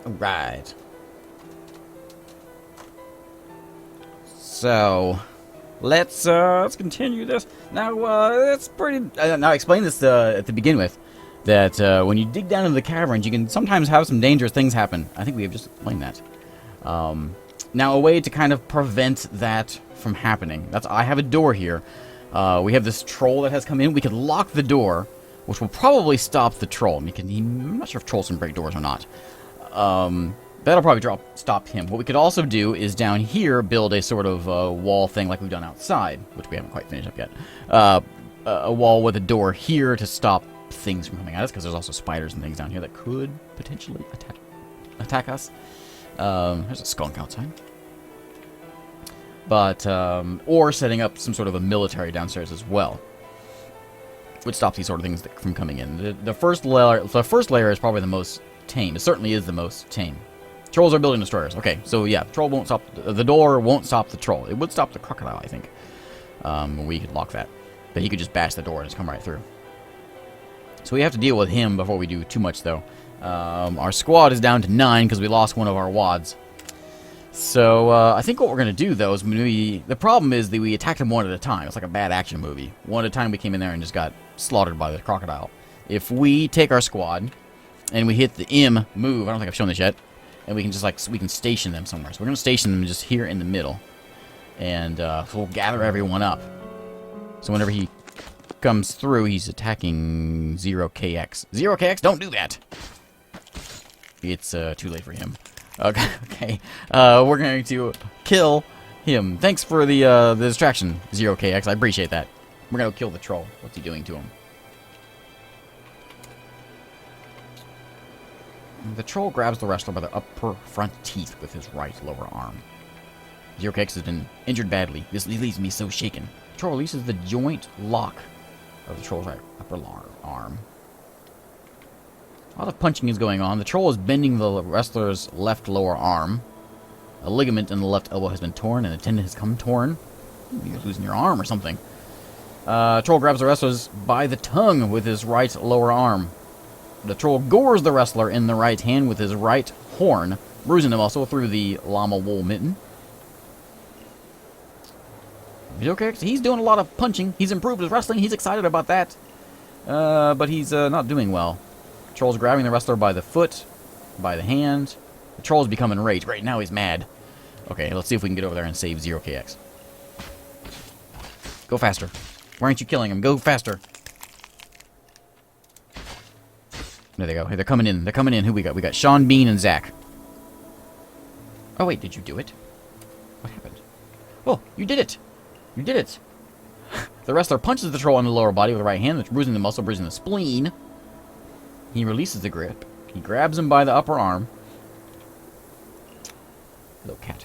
Alright. So, let's continue this. Now, it's pretty... now, I explained this at the begin with. That when you dig down into the caverns, you can sometimes have some dangerous things happen. I think we have just explained that. Now, a way to kind of prevent that from happening. I have a door here. We have this troll that has come in. We could lock the door, which will probably stop the troll. I'm not sure if trolls can break doors or not. That'll probably stop him. What we could also do is down here build a sort of wall thing like we've done outside, which we haven't quite finished up yet. A wall with a door here to stop things from coming at us, because there's also spiders and things down here that could potentially attack us. There's a skunk outside. But, or setting up some sort of a military downstairs as well, would stop these sort of things from coming in. The first layer is probably the most tame. It certainly is the most tame. Trolls are building destroyers. Okay, so yeah, the door won't stop the troll. It would stop the crocodile, I think. We could lock that. But he could just bash the door and just come right through. So we have to deal with him before we do too much, though. Our squad is down to 9 because we lost one of our wads. So I think what we're going to do, though, is the problem is that we attacked them one at a time. It's like a bad action movie. One at a time we came in there and just got slaughtered by the crocodile. If we take our squad and we hit the M move, I don't think I've shown this yet, and we can just we can station them somewhere. So we're going to station them just here in the middle. And so we'll gather everyone up. So whenever he comes through, he's attacking 0kx. 0kx, don't do that! It's too late for him. Okay. We're going to kill him. Thanks for the distraction, 0kx. I appreciate that. We're going to kill the troll. What's he doing to him? The troll grabs the wrestler by the upper front teeth with his right lower arm. 0kx has been injured badly. This leaves me so shaken. The troll releases the joint lock of the troll's right upper arm. While the punching is going on, the troll is bending the wrestler's left lower arm. A ligament in the left elbow has been torn, and a tendon has come torn. You're losing your arm or something. Troll grabs the wrestler by the tongue with his right lower arm. The troll gores the wrestler in the right hand with his right horn, bruising him also through the llama wool mitten. Okay, he's doing a lot of punching. He's improved his wrestling. He's excited about that. But he's not doing well. The troll's grabbing the wrestler by the foot, by the hand. The troll's become enraged. Right now he's mad. Okay, let's see if we can get over there and save 0kx. Go faster. Why aren't you killing him? Go faster. There they go. Hey, they're coming in. They're coming in. Who we got? We got Sean Bean and Zach. Oh, wait. Did you do it? What happened? Oh, you did it. You did it. The wrestler punches the troll on the lower body with the right hand, bruising the muscle, bruising the spleen. He releases the grip. He grabs him by the upper arm. Hello, cat.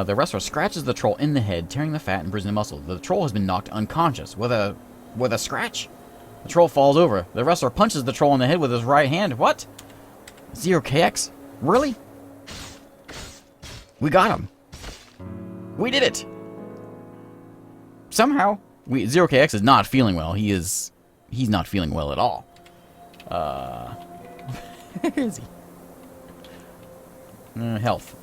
The wrestler scratches the troll in the head, tearing the fat and bruising the muscle. The troll has been knocked unconscious with a scratch. The troll falls over. The wrestler punches the troll in the head with his right hand. What? 0kx? Really? We got him. We did it. Somehow, 0kx is not feeling well. He's not feeling well at all. Where is he? Health.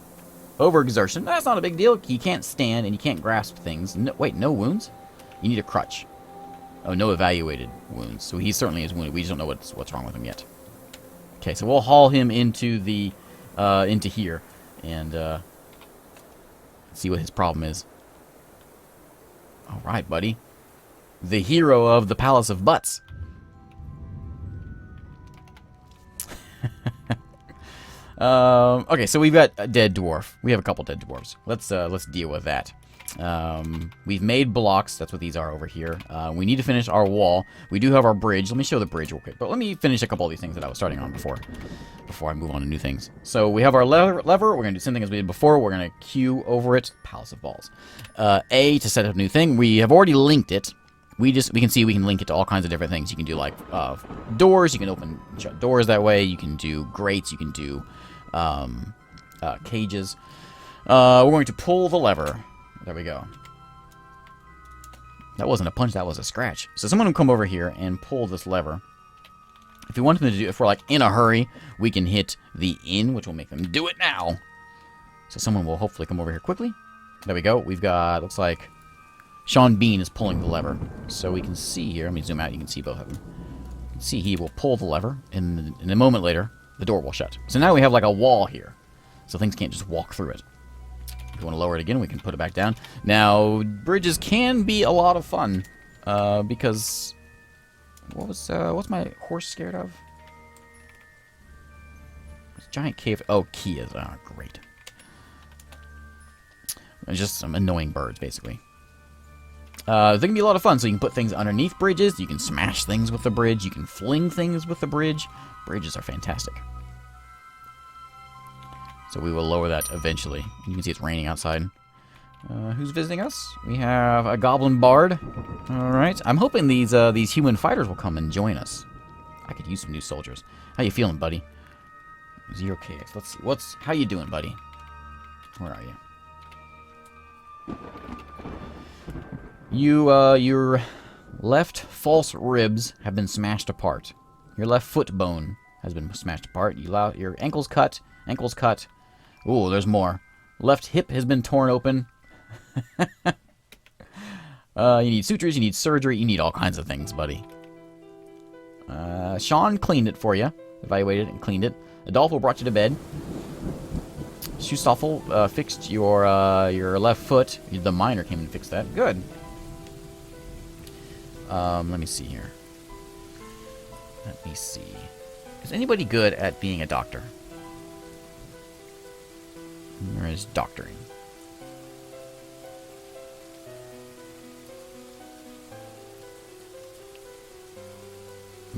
Overexertion. That's not a big deal. He can't stand and he can't grasp things. No, wait, no wounds? You need a crutch. Oh, no evaluated wounds. So he certainly is wounded. We just don't know what's wrong with him yet. Okay, so we'll haul him into the into here and see what his problem is. All right, buddy. The hero of the Palace of Butts. Okay, so we've got a dead dwarf. We have a couple dead dwarves. Let's deal with that. We've made blocks. That's what these are over here. We need to finish our wall. We do have our bridge. Let me show the bridge real quick. But let me finish a couple of these things that I was starting on before I move on to new things. So we have our lever. We're going to do the same thing as we did before. We're going to Q over it. Palace of Balls. A to set up a new thing. We have already linked it. We can see we can link it to all kinds of different things. You can do like doors. You can open and shut doors that way. You can do grates. You can do cages. We're going to pull the lever. There we go. That wasn't a punch, that was a scratch. So someone will come over here and pull this lever. If we want them to do, if we're like in a hurry, we can hit the inn, which will make them do it now. So someone will hopefully come over here quickly. There we go. We've got, looks like Sean Bean is pulling the lever. So we can see here, let me zoom out, you can see both of them. You can see he will pull the lever, and a moment later, the door will shut. So now we have like a wall here. So things can't just walk through it. If you want to lower it again, we can put it back down. Now, bridges can be a lot of fun. Because... what's my horse scared of? This giant cave. Oh, Kias. Oh, great. It's just some annoying birds, basically. They can be a lot of fun. So you can put things underneath bridges. You can smash things with the bridge. You can fling things with the bridge. Bridges are fantastic. So we will lower that eventually. You can see it's raining outside. Who's visiting us? We have a goblin bard. Alright. I'm hoping these human fighters will come and join us. I could use some new soldiers. How you feeling, buddy? 0kx. Let's see. How you doing, buddy? Where are you? Your left false ribs have been smashed apart. Your left foot bone has been smashed apart. Your ankle's cut. Ankle's cut. Ooh, there's more. Left hip has been torn open. You need sutures, you need surgery, you need all kinds of things, buddy. Sean cleaned it for you. Evaluated and cleaned it. Adolfo brought you to bed. Schustoffel fixed your left foot. The miner came and fixed that. Good. Let me see here. Let me see. Is anybody good at being a doctor? Where is doctoring?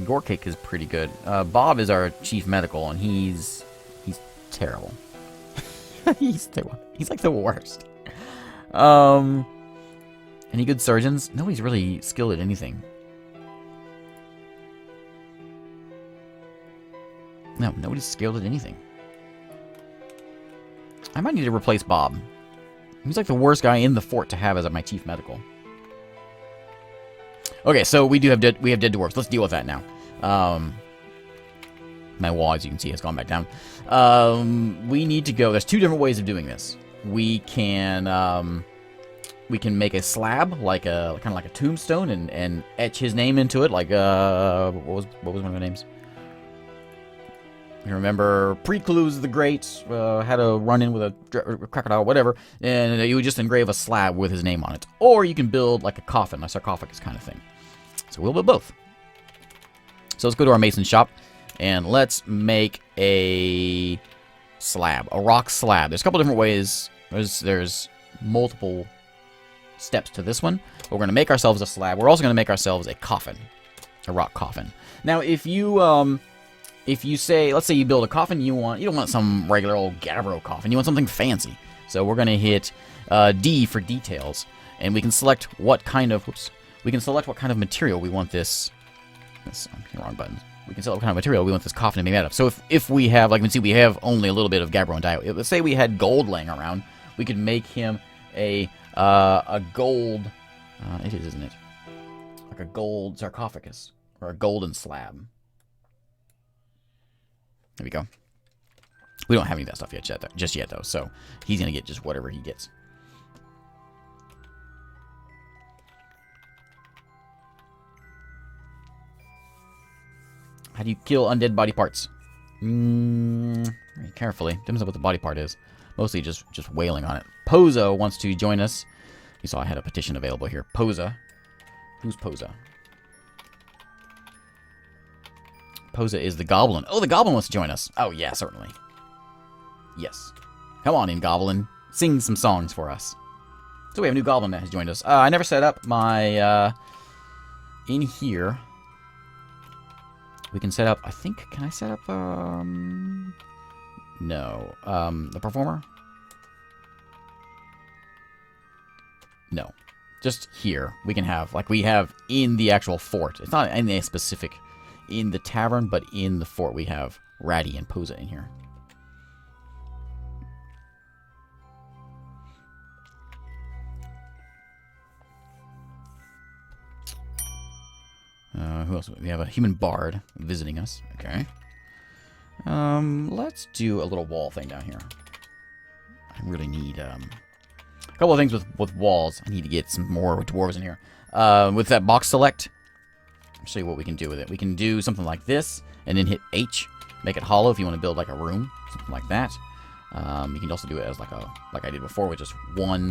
Gorcake is pretty good. Bob is our chief medical, and he's terrible. He's like the worst. Any good surgeons? Nobody's really skilled at anything. No, nobody's skilled at anything. I might need to replace Bob. He's like the worst guy in the fort to have as my chief medical. Okay, so we have dead dwarves. Let's deal with that now. My wall, as you can see, has gone back down. We need to go. There's two different ways of doing this. We can make a slab, kind of like a tombstone, and etch his name into it. Like what was one of the names? You remember Precludes the Great had a run-in with a crocodile, whatever, and you would just engrave a slab with his name on it. Or you can build like a coffin, a sarcophagus kind of thing. So we'll build both. So let's go to our mason shop, and let's make a slab, a rock slab. There's a couple different ways. There's multiple steps to this one. But we're going to make ourselves a slab. We're also going to make ourselves a coffin, a rock coffin. Now, if you say, let's say you build a coffin, you don't want some regular old Gabbro coffin. You want something fancy. So we're going to hit D for details, and we can select what kind of material we want this. I'm hitting the wrong buttons. We can select what kind of material we want this coffin to be made of. So if we have, like you can see, we have only a little bit of Gabbro and dye. Let's say we had gold laying around, we could make him a gold. It is, isn't it? Like a gold sarcophagus or a golden slab. There we go. We don't have any of that stuff just yet, though. So he's gonna get just whatever he gets. How do you kill undead body parts? Very carefully. Depends on what the body part is. Mostly just wailing on it. Posa wants to join us. You saw I had a petition available here. Posa. Who's Posa? Posa is the goblin. Oh, the goblin wants to join us. Oh, yeah, certainly. Yes. Come on in, goblin. Sing some songs for us. So we have a new goblin that has joined us. I never set up my... in here... We can set up, I think, can I set up, no. The performer? No. Just here. We can have, like we have in the actual fort. It's not in a specific, in the tavern, but in the fort we have Ratty and Posa in here. Who else? We have a human bard visiting us. Okay. Let's do a little wall thing down here. I really need a couple of things with walls. I need to get some more dwarves in here. With that box select, I'll show you what we can do with it. We can do something like this, and then hit H, make it hollow if you want to build like a room, something like that. You can also do it as like I did before, with just one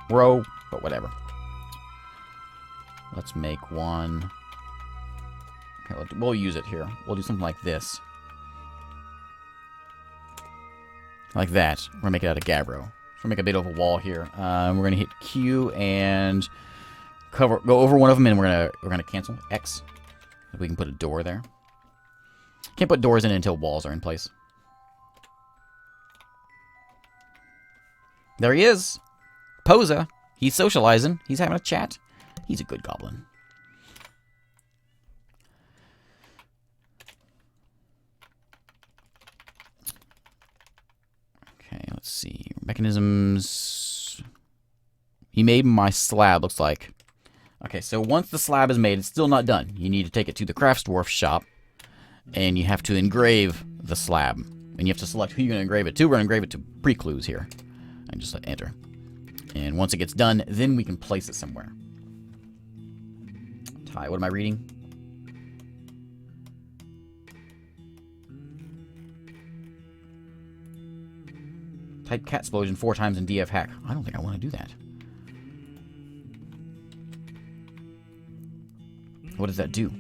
row, but whatever. Let's make one. Okay, we'll use it here. We'll do something like this. Like that. We're gonna make it out of gabbro. So we'll make a bit of a wall here. We're gonna hit Q and go over one of them, and we're gonna cancel X. We can put a door there. Can't put doors in until walls are in place. There he is. Posa. He's socializing. He's having a chat. He's a good goblin. Okay, let's see. Mechanisms. He made my slab, looks like. Okay, so once the slab is made, it's still not done. You need to take it to the crafts dwarf shop, and you have to engrave the slab. And you have to select who you're going to engrave it to. We're going to engrave it to Preclues here. And just enter. And once it gets done, then we can place it somewhere. Ty, what am I reading? Type cat explosion 4 times in DF hack. I don't think I want to do that. What does that do?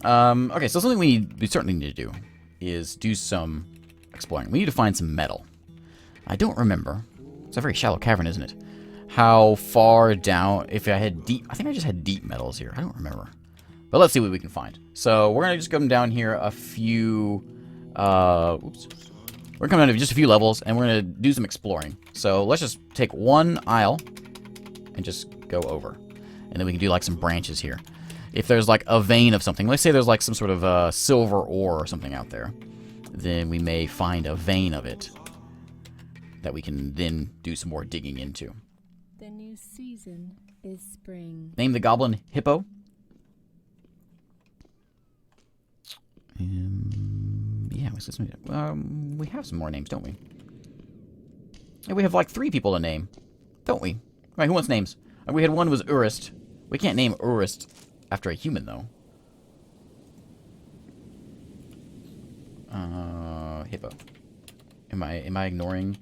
Okay, so something we certainly need to do is do some exploring. We need to find some metal. I don't remember. It's a very shallow cavern, isn't it? How far down, if I had deep, I think I just had deep metals here. I don't remember. But let's see what we can find. So we're going to just come down here a few, oops. We're coming down to just a few levels, and we're going to do some exploring. So let's just take one aisle and just go over. And then we can do like some branches here. If there's like a vein of something, let's say there's like some sort of silver ore or something out there, then we may find a vein of it that we can then do some more digging into. The new season is spring. Name the goblin Hippo. Yeah, we have some more names, don't we? Yeah, we have like 3 people to name, don't we? All right, who wants names? We had one was Urist. We can't name Urist after a human, though. Hippo. Am I ignoring?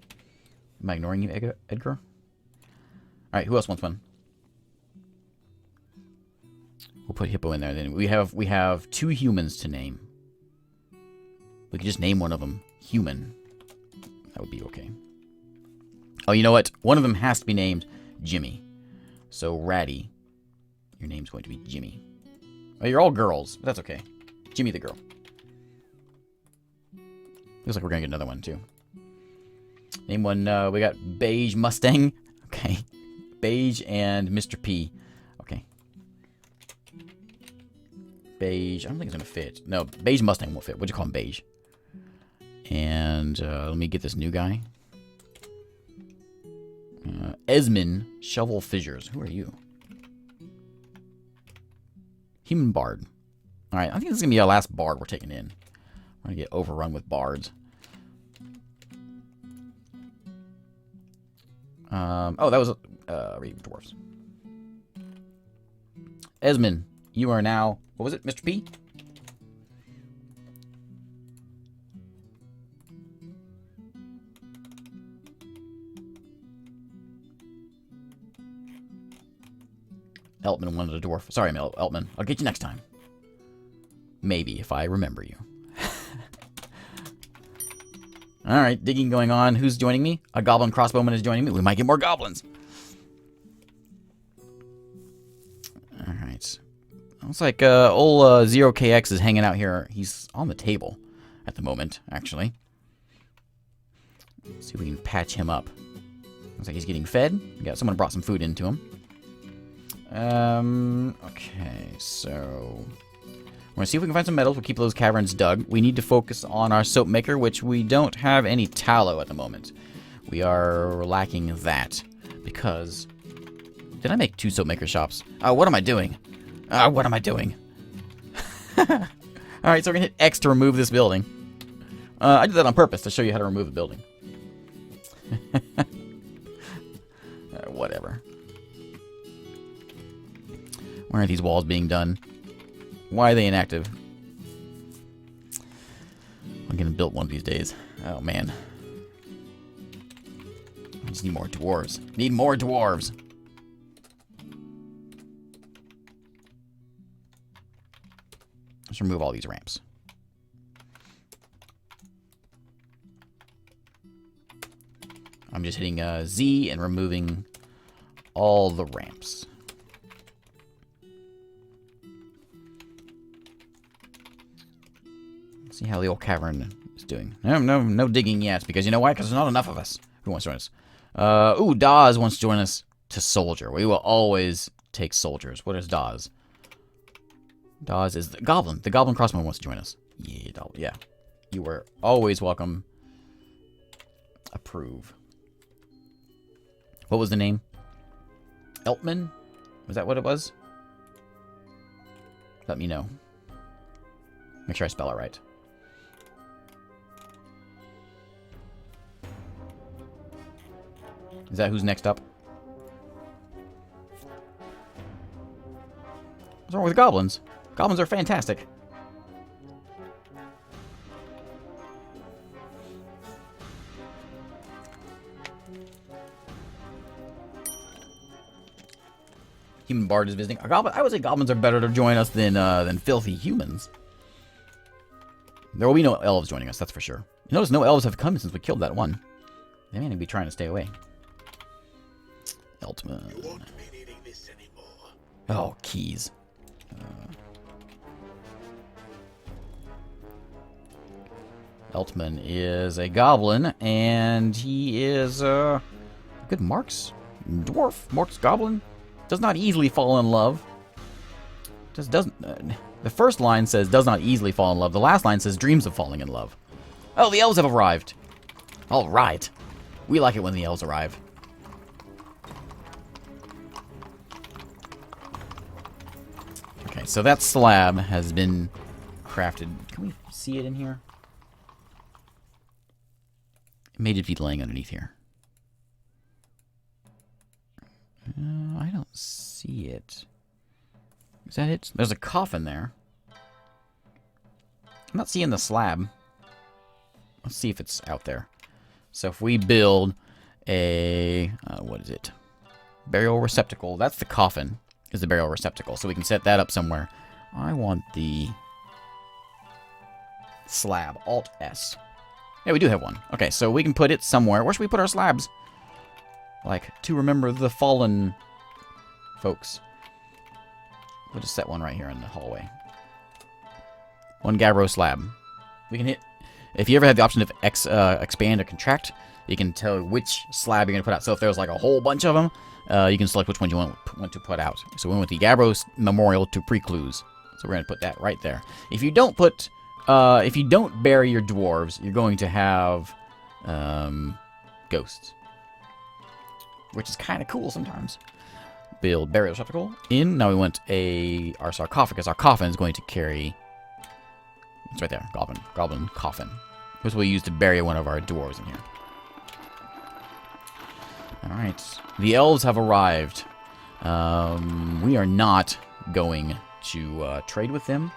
Am I ignoring you, Edgar? All right, who else wants one? We'll put Hippo in there. Then we have 2 humans to name. We could just name one of them human. That would be okay. Oh, you know what? One of them has to be named Jimmy. So Ratty, your name's going to be Jimmy. Oh, you're all girls, but that's okay. Jimmy the girl. Looks like we're gonna get another one too. Name one. We got Beige Mustang. Okay. Beige and Mr. P. Okay. Beige. I don't think it's gonna fit. No, Beige Mustang won't fit. What'd you call him? Beige. And let me get this new guy. Esmond Shovel Fissures. Who are you? Human Bard. Alright, I think this is going to be our last bard we're taking in. We're going to get overrun with bards. Oh, that was reading dwarves. Esmond, you are now... What was it? Mr. P? Eltman wanted a dwarf. Sorry, Eltman. I'll get you next time. Maybe, if I remember you. Alright, digging going on. Who's joining me? A goblin crossbowman is joining me. We might get more goblins. Alright. Looks like old 0KX is hanging out here. He's on the table at the moment, actually. Let's see if we can patch him up. Looks like he's getting fed. Someone brought some food into him. Okay, so We're going to see if we can find some metals. We'll keep those caverns dug. We need to focus on our soap maker, which we don't have any tallow at the moment. We are lacking that because... Did I make 2 soap maker shops? What am I doing? What am I doing? Alright, so we're going to hit X to remove this building. I did that on purpose to show you how to remove a building. Whatever. Why aren't these walls being done? Why are they inactive? I'm getting built one of these days. Oh, man. I just need more dwarves. Need more dwarves. Let's remove all these ramps. I'm just hitting Z and removing all the ramps. See how the old cavern is doing. No digging yet, because you know why? Because there's not enough of us. Who wants to join us? Ooh, Dawes wants to join us to soldier. We will always take soldiers. What is Dawes? Dawes is the goblin. The goblin crossbow wants to join us. Yeah. You were always welcome. Approve. What was the name? Eltman? Was that what it was? Let me know. Make sure I spell it right. Is that who's next up? What's wrong with goblins? Goblins are fantastic. Human Bard is visiting. A goblin. I would say goblins are better to join us than filthy humans. There will be no elves joining us, that's for sure. You notice no elves have come since we killed that one. They may be trying to stay away. Eltman. You won't be needing this anymore. Oh, keys. Eltman is a goblin, and he is good marks. Dwarf, marks goblin. Does not easily fall in love. Just doesn't. The first line says does not easily fall in love. The last line says dreams of falling in love. Oh, the elves have arrived. All right. We like it when the elves arrive. Okay, so that slab has been crafted. Can we see it in here? It may just be laying underneath here. I don't see it. Is that it? There's a coffin there. I'm not seeing the slab. Let's see if it's out there. So if we build a... what is it? Burial receptacle. That's the coffin. Is the burial receptacle. So we can set that up somewhere. I want the slab. Alt-S. Yeah, we do have one. Okay, so we can put it somewhere. Where should we put our slabs? Like, to remember the fallen folks. We'll just set one right here in the hallway. One Gabbro slab. We can hit... If you ever have the option of expand or contract, you can tell which slab you're going to put out. So if there's like a whole bunch of them, you can select which one you want to put out. So we went with the Gabbro Memorial to Preclues. So we're going to put that right there. If you don't put... if you don't bury your dwarves, you're going to have ghosts. Which is kind of cool sometimes. Build burial receptacle in. Now we want our sarcophagus. Our coffin is going to carry... It's right there. Goblin coffin. This will we use to bury one of our dwarves in here. Alright. The elves have arrived. We are not going to trade with them.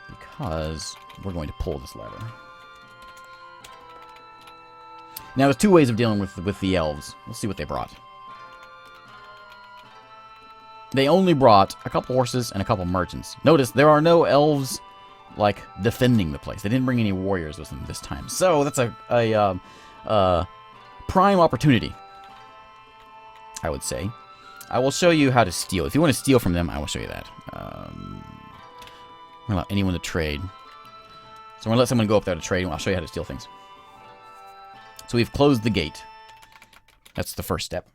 Because we're going to pull this lever. Now, there's 2 ways of dealing with the elves. We'll see what they brought. They only brought a couple horses and a couple merchants. Notice, there are no elves, like, defending the place. They didn't bring any warriors with them this time. So, that's a prime opportunity, I would say. I will show you how to steal. If you want to steal from them, I will show you that. I'm going to allow anyone to trade. So, I'm going to let someone go up there to trade, and I'll show you how to steal things. So we've closed the gate. That's the first step.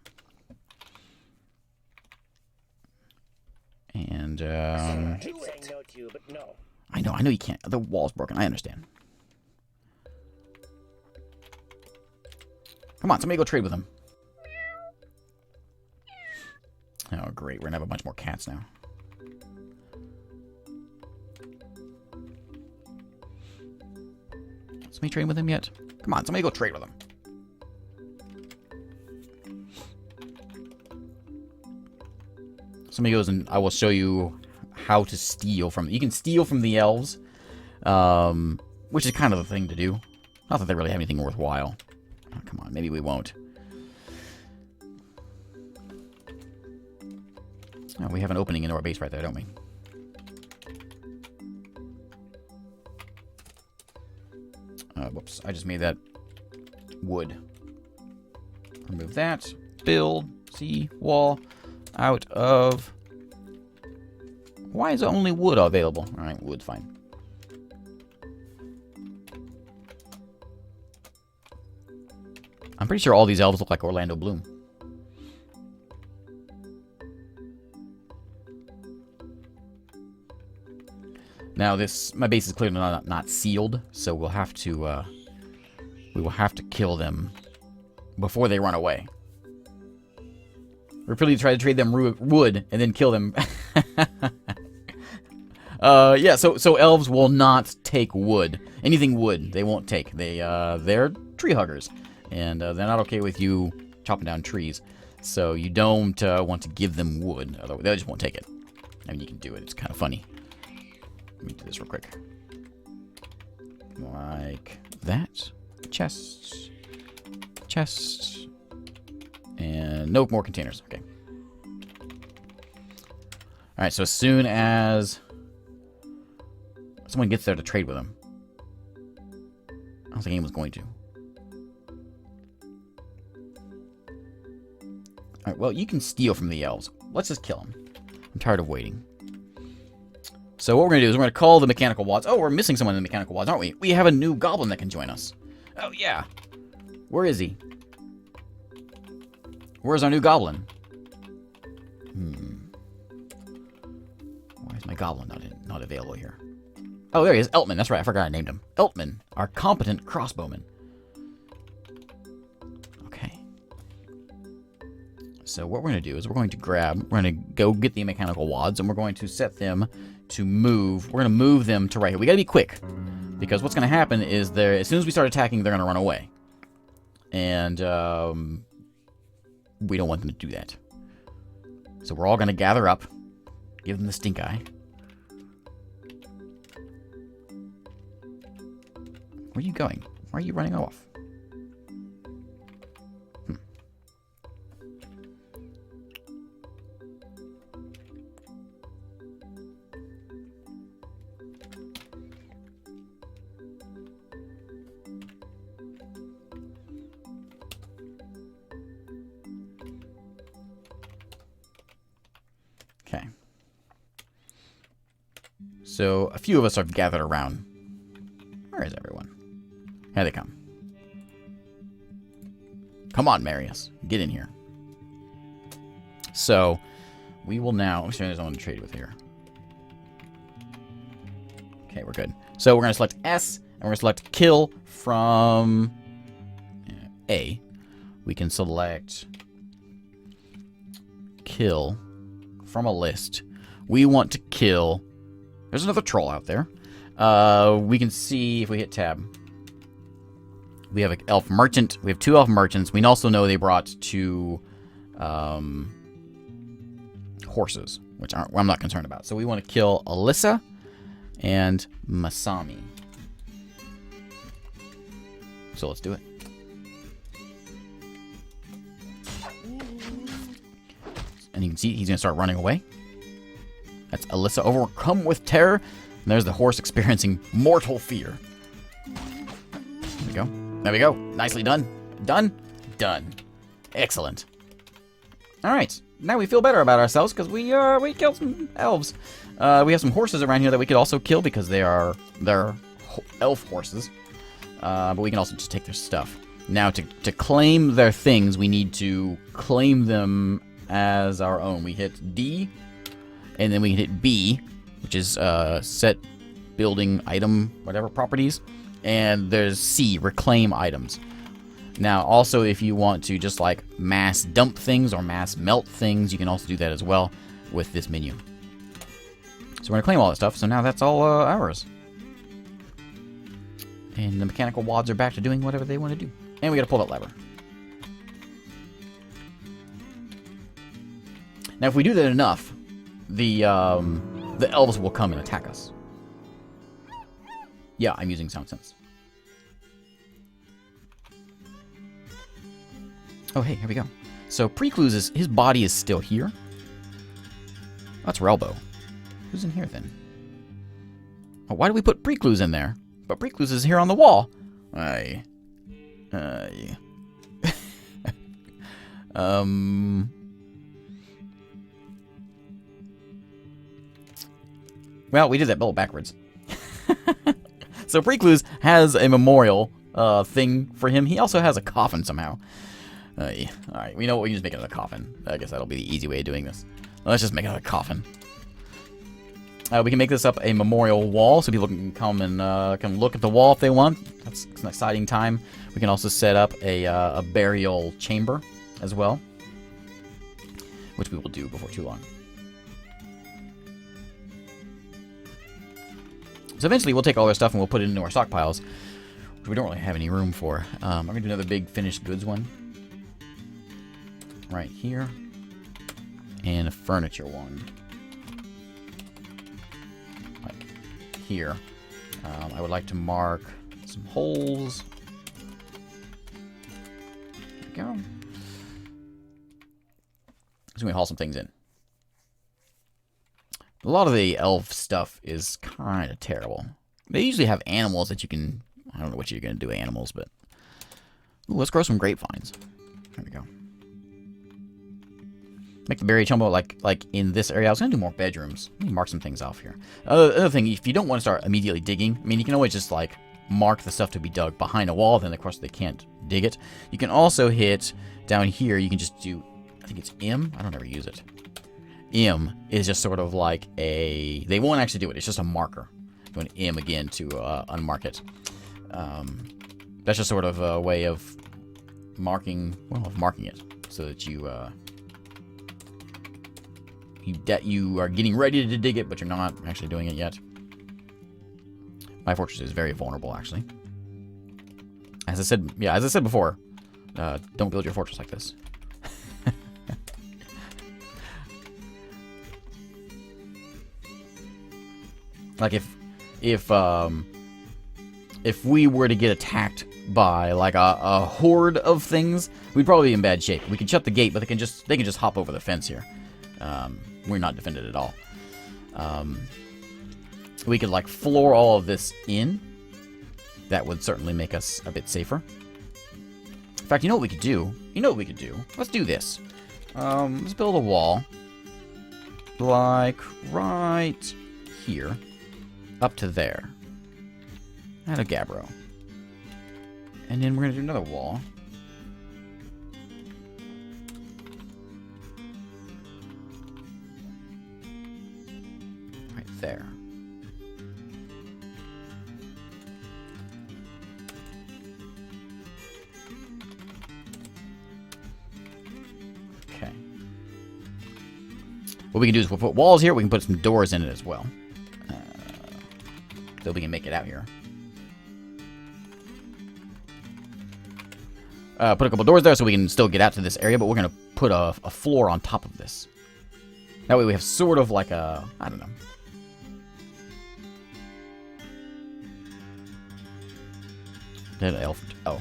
And And, I hate saying no to you, but no. I know you can't. The wall's broken. I understand. Come on, somebody go trade with him. Oh, great. We're gonna have a bunch more cats now. Somebody trade with him yet? Come on, somebody go trade with him. Somebody goes and I will show you how to steal from... You can steal from the elves, which is kind of the thing to do. Not that they really have anything worthwhile. Oh, come on, maybe we won't. Oh, we have an opening into our base right there, don't we? Whoops, I just made that wood. Remove that. Build. See. Wall. Out of... Why is only wood available? Alright, wood's fine. I'm pretty sure all these elves look like Orlando Bloom. Now my base is clearly not sealed, so we'll have to, we will have to kill them before they run away. Repeatedly try to trade them wood and then kill them. Yeah, so elves will not take wood. Anything wood, they won't take. They're tree huggers, and they're not okay with you chopping down trees. So you don't want to give them wood, although they just won't take it. I mean, you can do it. It's kind of funny. Let me do this real quick. Like that. Chests. Chests. And no more containers. Okay. Alright, so as soon as someone gets there to trade with them. I don't think anyone's going to. Alright, well, you can steal from the elves. Let's just kill them. I'm tired of waiting. So what we're going to do is we're going to call the mechanical wads. Oh, we're missing someone in the mechanical wads, aren't we? We have a new goblin that can join us. Oh, yeah. Where is he? Where's our new goblin? Why is my goblin not available here? Oh, there he is. Eltman. That's right. I forgot I named him. Eltman, our competent crossbowman. Okay. So what we're going to do is we're going to go get the mechanical wads, and we're going to set them to move. We're going to move them to right here. We got to be quick, because what's going to happen is as soon as we start attacking, they're going to run away. And we don't want them to do that. So we're all going to gather up, give them the stink eye. Where are you going? Why are you running off? Okay. So, a few of us are gathered around. Where is everyone? Here they come. Come on, Marius. Get in here. So, we will now... I'm sure there's no one to trade with here. Okay, we're good. So, we're going to select S, and we're going to select kill from A. We can select kill from a list. We want to kill... There's another troll out there. We can see if we hit tab. We have an elf merchant. We have 2 elf merchants. We also know they brought 2 horses, which I'm not concerned about. So we want to kill Alyssa and Masami. So let's do it. And you can see he's going to start running away. That's Alyssa overcome with terror. And there's the horse experiencing mortal fear. There we go. There we go. Nicely done. Done? Done. Excellent. Alright. Now we feel better about ourselves because we killed some elves. We have some horses around here that we could also kill because they're elf horses. But we can also just take their stuff. Now, to claim their things, we need to claim them as our own. We hit D, And then we can hit B, which is set building item, whatever, properties. And there's C, reclaim items. Now, also, if you want to just like mass dump things or mass melt things, you can also do that as well with this menu. So we're going to claim all that stuff, so now that's all ours. And the mechanical wads are back to doing whatever they want to do. And we got to pull that lever. Now, if we do that enough, the elves will come and attack us. Yeah, I'm using sound sense. Oh, hey, here we go. So, Preclu's his body is still here. That's Relbo. Who's in here, then? Oh, why did we put Preclu's in there? But Preclu's is here on the wall. Aye. Well, we did that build backwards. So Preclu's has a memorial thing for him. He also has a coffin somehow. Alright, we know what we can just make another coffin. I guess that'll be the easy way of doing this. Let's just make another coffin. We can make this up a memorial wall, so people can come and can look at the wall if they want. That's an exciting time. We can also set up a burial chamber as well, which we will do before too long. So eventually we'll take all our stuff and we'll put it into our stockpiles, which we don't really have any room for. I'm going to do another big finished goods one. Right here. And a furniture one. Like here. I would like to mark some holes. There we go. So we haul some things in. A lot of the elf stuff is kind of terrible. They usually have animals that you can... I don't know what you're going to do with animals, but... Ooh, let's grow some grapevines. There we go. Make the berry chumbo like in this area. I was going to do more bedrooms. Let me mark some things off here. Other thing, if you don't want to start immediately digging, I mean, you can always just, like, mark the stuff to be dug behind a wall. Then, of course, they can't dig it. You can also hit down here. You can just do... I think it's M. I don't ever use it. M is just sort of like a... They won't actually do it. It's just a marker. Do an M again to unmark it. That's just sort of a way of marking... Well, of marking it. So that you... You are getting ready to dig it, but you're not actually doing it yet. My fortress is very vulnerable, actually. As I said before, don't build your fortress like this. Like if we were to get attacked by like a horde of things, we'd probably be in bad shape. We can shut the gate, but they can just hop over the fence here. We're not defended at all. We could like floor all of this in. That would certainly make us a bit safer. In fact, you know what we could do? Let's do this. Let's build a wall. Like right here. Up to there. And a gabbro. And then we're going to do another wall. Right there. Okay. What we can do is we'll put walls here. We can put some doors in it as well. So we can make it out here. Put a couple doors there so we can still get out to this area, but we're going to put a floor on top of this. That way we have sort of like a... I don't know. Dead elf... Oh.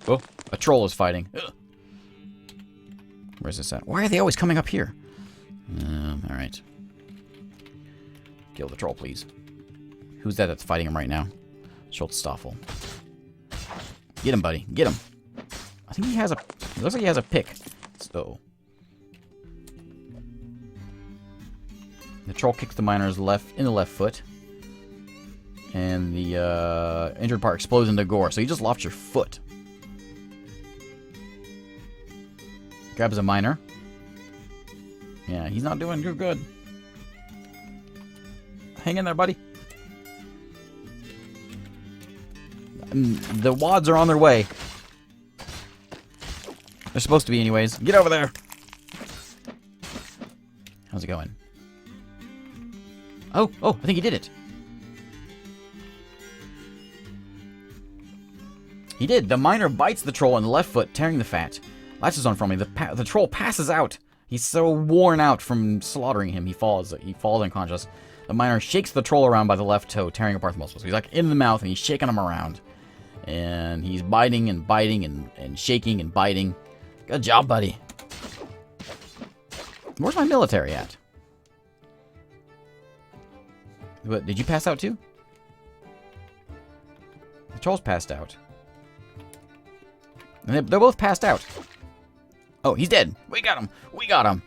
Oh, a troll is fighting. Ugh. Where's this at? Why are they always coming up here? Alright. Kill the troll, please. Who's that that's fighting him right now? Schultzstoffel. Get him, buddy. Get him. I think he has a... It looks like he has a pick. So... The troll kicks the miner's in the left foot. And the injured part explodes into gore. So you just lost your foot. Grabs a miner. Yeah, he's not doing too good. Hang in there, buddy. The wads are on their way. They're supposed to be anyways. Get over there. How's it going? Oh, I think he did it. He did. The miner bites the troll on the left foot, tearing the fat. Latches on from me. The troll passes out. He's so worn out from slaughtering him, he falls unconscious. The miner shakes the troll around by the left toe, tearing apart the muscles. So he's like in the mouth, and he's shaking him around. And he's biting and biting and shaking and biting. Good job, buddy. Where's my military at? What, did you pass out too? The troll's passed out. And they're both passed out. Oh, he's dead. We got him. We got him.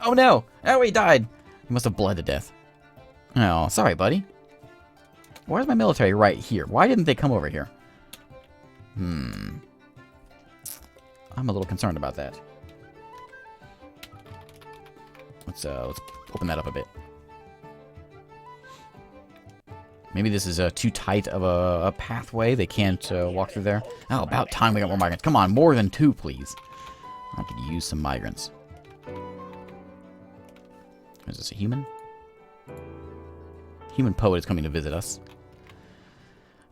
Oh no. Oh, he died. He must have bled to death. Oh, sorry, buddy. Where's my military right here? Why didn't they come over here? I'm a little concerned about that. Let's open that up a bit. Maybe this is too tight of a pathway. They can't walk through there. Oh, about time we got more migrants. Come on, more than 2, please. I could use some migrants. Is this a human? Human poet is coming to visit us.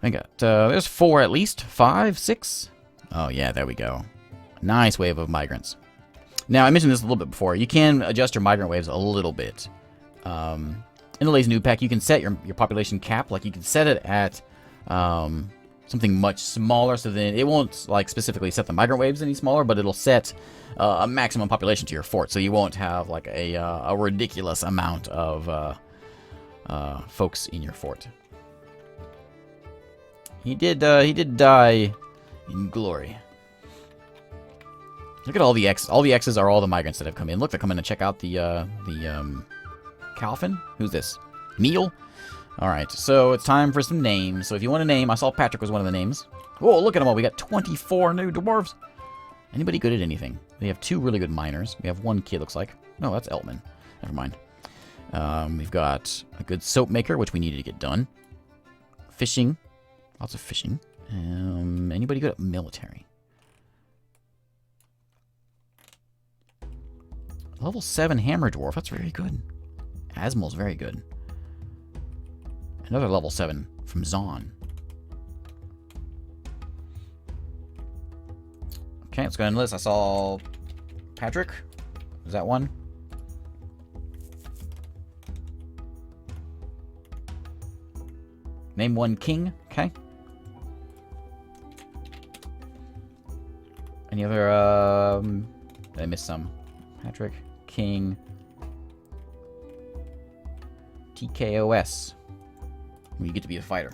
I got, there's 4 at least. 5, 6. Oh, yeah, there we go. Nice wave of migrants. Now, I mentioned this a little bit before. You can adjust your migrant waves a little bit. In the Lazy Noob Pack, you can set your population cap. Like, you can set it at something much smaller, so then it won't, like, specifically set the migrant waves any smaller, but it'll set a maximum population to your fort, so you won't have, like, a ridiculous amount of folks in your fort. He did die in glory. Look at all the X's. All the X's are all the migrants that have come in. Look, they're coming to check out the Calvin? Who's this? Neil? Alright, so it's time for some names. So if you want a name, I saw Patrick was one of the names. Oh, look at them all. We got 24 new dwarves. Anybody good at anything? We have 2 really good miners. We have 1 kid, looks like. No, that's Eltman. Never mind. We've got a good soap maker, which we needed to get done. Fishing. Lots of fishing. Anybody good at military? Level 7 hammer dwarf. That's very good. Asmal's very good. Another level 7 from Zon. Okay, let's go in the list. I saw Patrick. Is that one? Name 1 king. Okay. Any other, I missed some. Patrick, king, TKOS. When you get to be a fighter.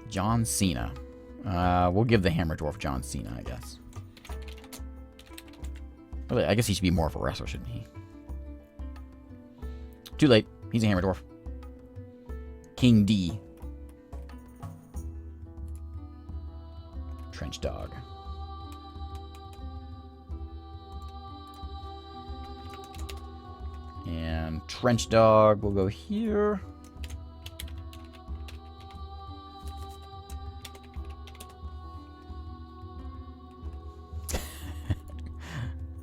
John Cena. We'll give the Hammer Dwarf John Cena, I guess. Really, I guess he should be more of a wrestler, shouldn't he? Too late. He's a Hammer Dwarf. King D. Trench Dog. And Trench Dog will go here.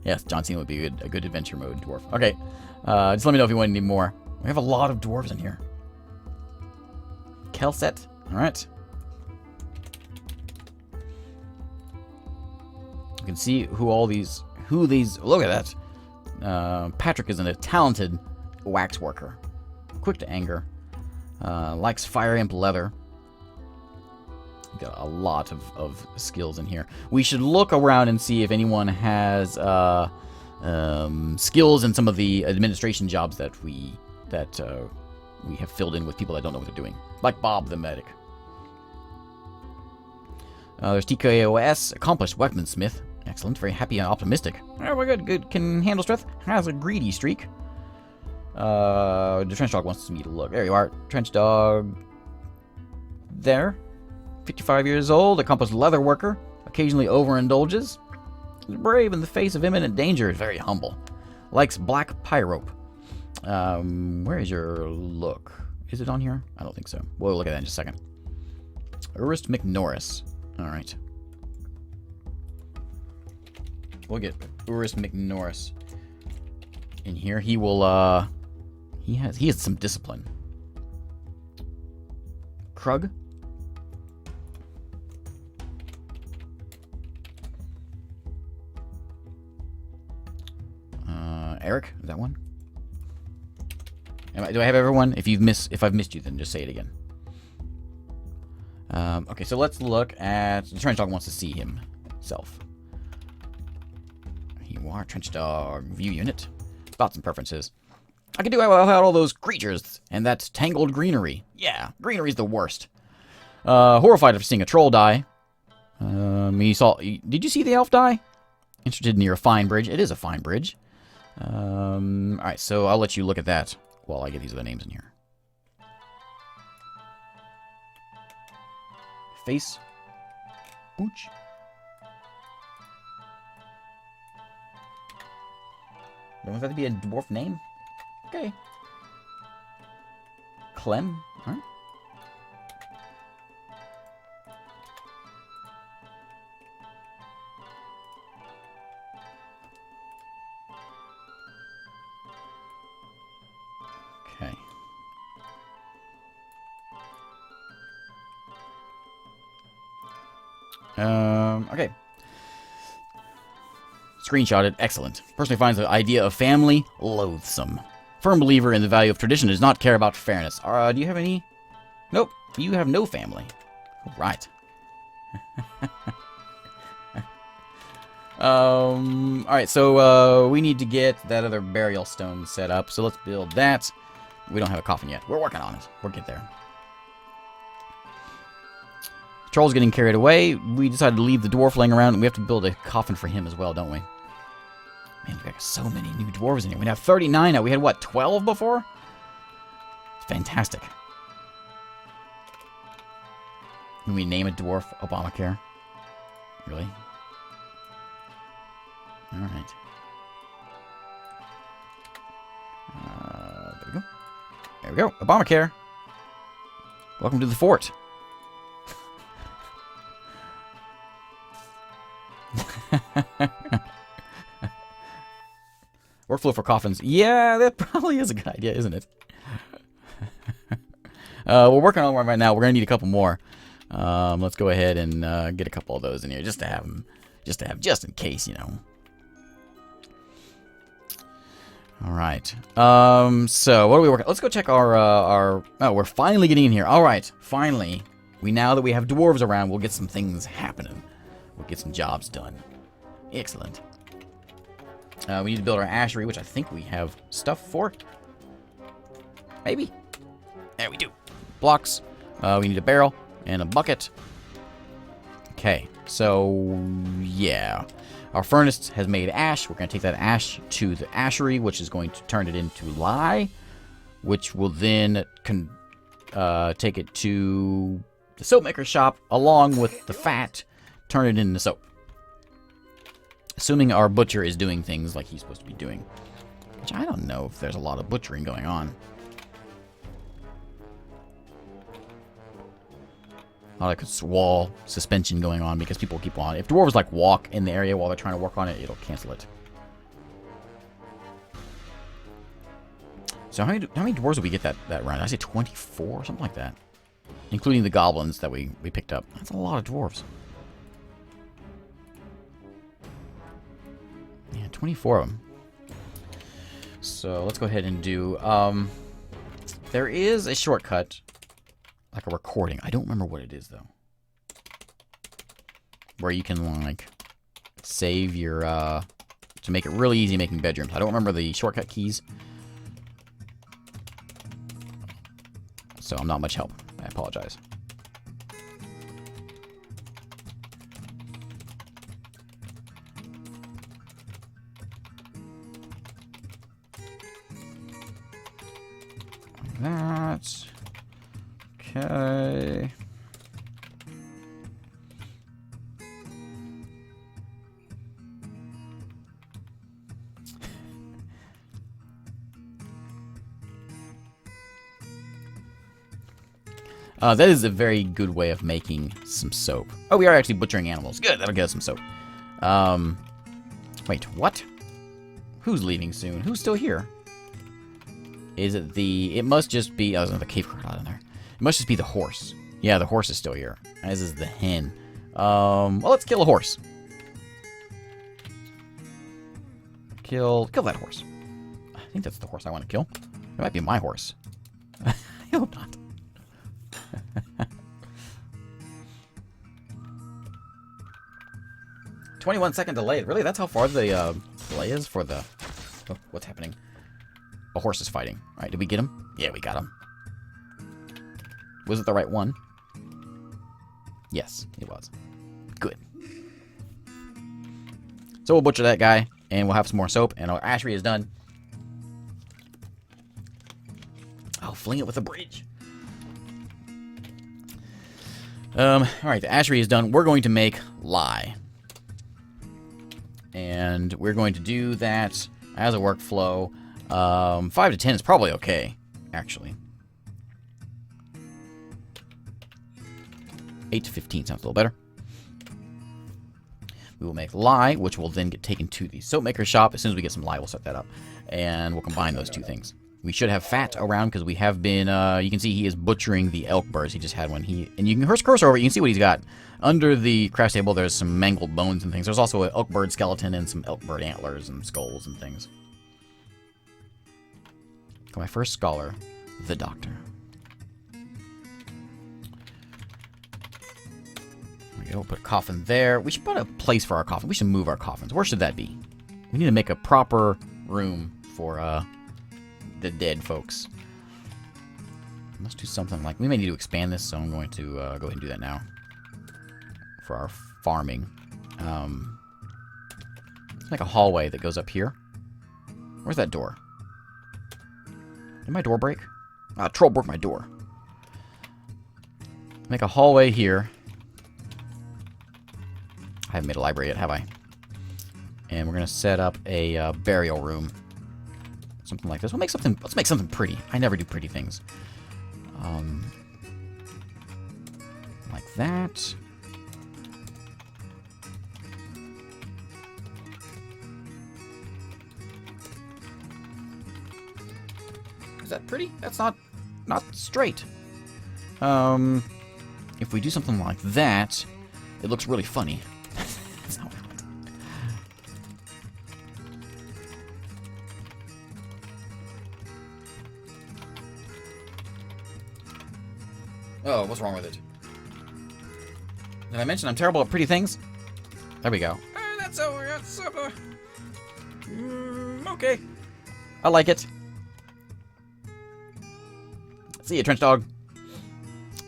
Yes, John Cena would be a good adventure mode dwarf. Okay, just let me know if you want any more. We have a lot of dwarves in here. Kelset, all right. You can see who these. Look at that. Patrick is a talented wax worker, quick to anger, likes fire imp leather. Got a lot of skills in here. We should look around and see if anyone has skills in some of the administration jobs that we have filled in with people that don't know what they're doing, like Bob the medic. There's TKOS, accomplished weaponsmith. Excellent, very happy and optimistic. Oh, we're good. Good, can handle strength. Has a greedy streak. The trench dog wants me to look. There you are. Trench dog. There. 55 years old, accomplished leather worker, occasionally overindulges. Is brave in the face of imminent danger, is very humble. Likes black pyrope. Where is your look? Is it on here? I don't think so. We'll look at that in just a second. Urist McNorris. Alright. We'll get Urist McNorris in here. He will, he has some discipline. Krug? Eric, is that one? Do I have everyone? If I've missed you, then just say it again. Okay, so let's look at the trench dog wants to see himself. Here you are, trench dog view unit. Thoughts and preferences. I could do without all those creatures and that tangled greenery. Yeah, greenery's the worst. Horrified of seeing a troll die. Did you see the elf die? Interested near a fine bridge. It is a fine bridge. Alright, so I'll let you look at that while I get these other names in here. Face. Ooch. Don't want that to be a dwarf name? Okay. Clem. Alright. Okay. Okay. Screenshotted. Excellent. Personally finds the idea of family loathsome. Firm believer in the value of tradition, does not care about fairness. Do you have any? Nope. You have no family. Right. Alright, so we need to get that other burial stone set up. So let's build that. We don't have a coffin yet. We're working on it. We'll get there. Troll's getting carried away. We decided to leave the dwarf laying around, and we have to build a coffin for him as well, don't we? Man, we've got so many new dwarves in here. We have 39 now. We had, what, 12 before? It's fantastic. Can we name a dwarf Obamacare? Really? Alright. There we go. There we go. Obamacare. Welcome to the fort. Workflow for coffins. Yeah, that probably is a good idea, isn't it? We're working on one right now. We're going to need a couple more. Let's go ahead and get a couple of those in here just to have them, just in case, you know. All right. So what are we working? Let's go check our. Oh, we're finally getting in here. All right, finally. Now that we have dwarves around, we'll get some things happening. We'll get some jobs done. Excellent. We need to build our ashery, which I think we have stuff for. Maybe. There we do. Blocks. We need a barrel and a bucket. Okay. So, yeah. Our furnace has made ash. We're going to take that ash to the ashery, which is going to turn it into lye, which will then take it to the soap maker shop, along with the fat, turn it into soap. Assuming our butcher is doing things like he's supposed to be doing. Which I don't know if there's a lot of butchering going on. A lot of wall suspension going on because people keep on. If dwarves like walk in the area while they're trying to work on it, it'll cancel it. So how many dwarves did we get that round? I say 24 or something like that. Including the goblins that we picked up. That's a lot of dwarves. Yeah, 24 of them. So let's go ahead and do... there is a shortcut. Like a recording. I don't remember what it is, though. Where you can, like, save your, to make it really easy making bedrooms. I don't remember the shortcut keys. So I'm not much help. I apologize. that. Okay. That is a very good way of making some soap. Oh, we are actually butchering animals. Good, that'll get us some soap. Wait, what? Who's leaving soon? Who's still here? Is it the... It must just be... Oh, there's another cave crocodile in there. It must just be the horse. Yeah, the horse is still here. As is the hen. Well, let's kill a horse. Kill that horse. I think that's the horse I want to kill. It might be my horse. I hope not. 21-second delay. Really? That's how far the delay is for the... Oh, what's happening? A horse is fighting. Alright, did we get him? Yeah, we got him. Was it the right one? Yes, it was. Good. So we'll butcher that guy, and we'll have some more soap, and our ashery is done. I'll fling it with a bridge. Alright, the ashery is done. We're going to make lye. And we're going to do that as a workflow. 5 to 10 is probably okay, actually. 8 to 15 sounds a little better. We will make lye, which will then get taken to the soap maker shop. As soon as we get some lye, we'll set that up. And we'll combine those two things. We should have fat around because we have been, you can see he is butchering the elk birds. He just had one. And you can cursor over it. You can see what he's got. Under the craft table, there's some mangled bones and things. There's also an elk bird skeleton and some elk bird antlers and skulls and things. My first scholar, the doctor. There we go. Put a coffin there. We should put a place for our coffin. We should move our coffins. Where should that be? We need to make a proper room for the dead folks. Let's do something like... We may need to expand this, so I'm going to go ahead and do that now. For our farming. Let's make a hallway that goes up here. Where's that door? Did my door break? Ah, troll broke my door. Make a hallway here. I haven't made a library yet, have I? And we're gonna set up a burial room. Something like this. We'll make something. Let's make something pretty. I never do pretty things. Like that. Is that pretty? That's not straight. If we do something like that, it looks really funny. That's not what I want. Oh, what's wrong with it? Did I mention I'm terrible at pretty things? There we go. That's okay. I like it. See you, Trench Dog.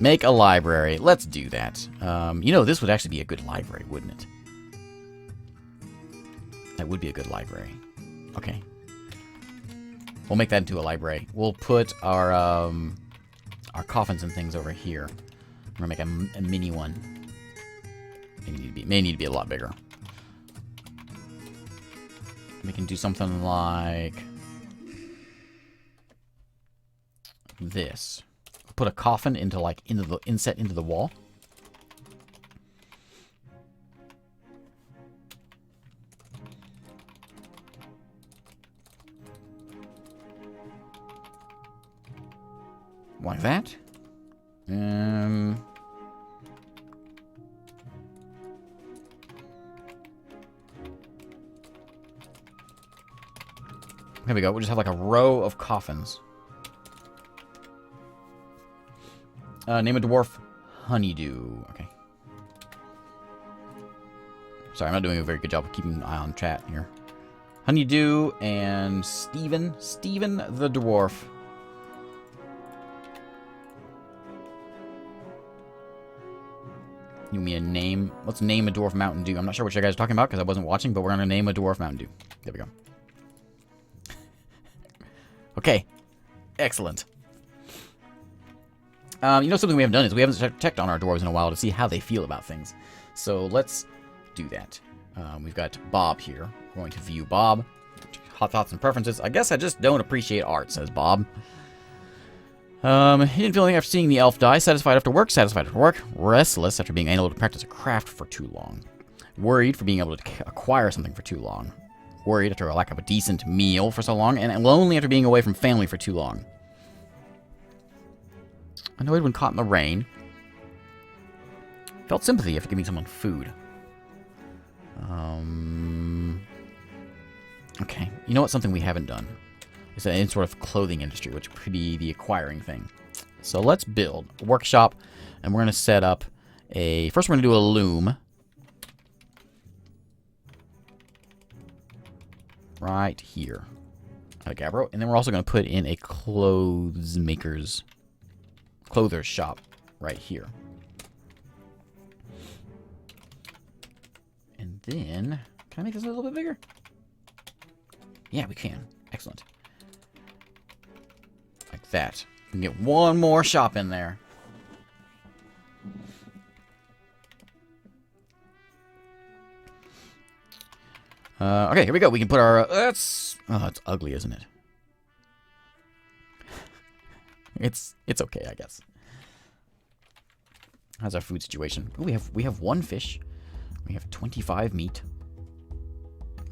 Make a library. Let's do that. You know, this would actually be a good library, wouldn't it? That would be a good library. Okay. We'll make that into a library. We'll put our coffins and things over here. I'm gonna make a mini one. May need to be a lot bigger. We can do something like this. Put a coffin into the inset into the wall. Like that. Here we go. We'll just have like a row of coffins. Name a dwarf Honeydew. Okay. Sorry, I'm not doing a very good job of keeping an eye on chat here. Honeydew and Steven. Steven the dwarf. Give me a name. Let's name a dwarf Mountain Dew. I'm not sure what you guys are talking about because I wasn't watching, but we're going to name a dwarf Mountain Dew. There we go. Okay. Excellent. You know, something we haven't done is we haven't checked on our dwarves in a while to see how they feel about things. So let's do that. We've got Bob here. We're going to view Bob. Hot thoughts and preferences. I guess I just don't appreciate art, says Bob. He didn't feel anything after seeing the elf die. Satisfied after work. Satisfied after work. Restless after being unable to practice a craft for too long. Worried for being able to acquire something for too long. Worried after a lack of a decent meal for so long. And lonely after being away from family for too long. Annoyed when caught in the rain. Felt sympathy after giving someone food. Okay. You know what? Something we haven't done. It's any sort of clothing industry, which could be the acquiring thing. So let's build a workshop, and we're going to set up a... First, we're going to do a loom. Right here. A Gabbro. And then we're also going to put in a clother's shop right here. And then... Can I make this a little bit bigger? Yeah, we can. Excellent. Like that. We can get one more shop in there. Okay, here we go. We can put our... that's... Oh, it's ugly, isn't it? It's okay, I guess. How's our food situation? Ooh, we have 1 fish. We have 25 meat.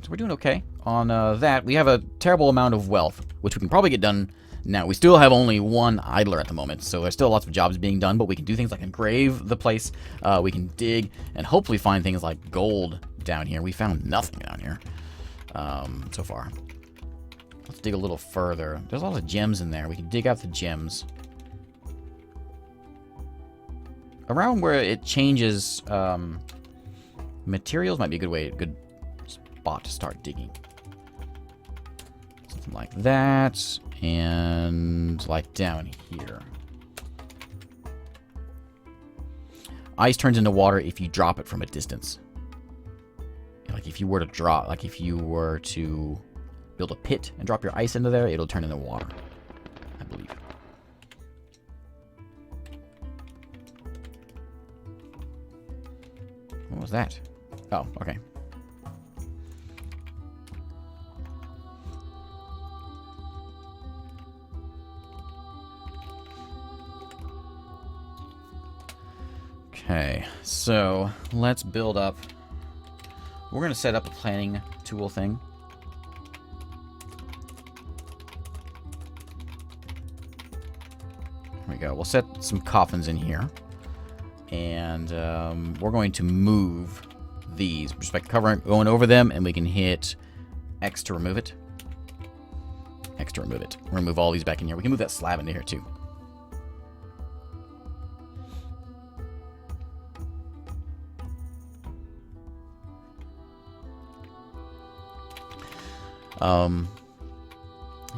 So we're doing okay on that. We have a terrible amount of wealth, which we can probably get done now. We still have only 1 idler at the moment, so there's still lots of jobs being done, but we can do things like engrave the place. We can dig and hopefully find things like gold down here. We found nothing down here so far. Let's dig a little further. There's a lot of gems in there. We can dig out the gems. Around where it changes materials might be a good spot to start digging. Something like that, and like down here. Ice turns into water if you drop it from a distance. Like if you were to build a pit and drop your ice into there, it'll turn into water, I believe. What was that? Oh, okay. Okay, so let's build up. We're going to set up a planning tool thing. There we go. We'll set some coffins in here. And we're going to move these. Just by going over them, and we can hit X to remove it. X to remove it. We're going to move all these back in here. We can move that slab into here, too.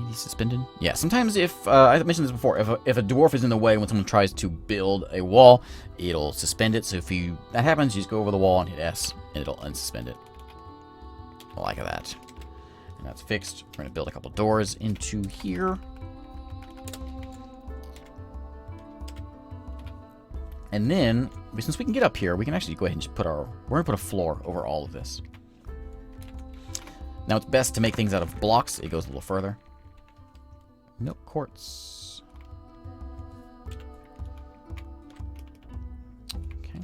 He's suspended? Yeah, sometimes if, I mentioned this before, if a dwarf is in the way when someone tries to build a wall, it'll suspend it. So if that happens, you just go over the wall and hit S, and it'll unsuspend it. Like that. And that's fixed. We're going to build a couple doors into here. And then, since we can get up here, we can actually go ahead and just we're going to put a floor over all of this. Now, it's best to make things out of blocks. It goes a little further. Milk quartz. Okay.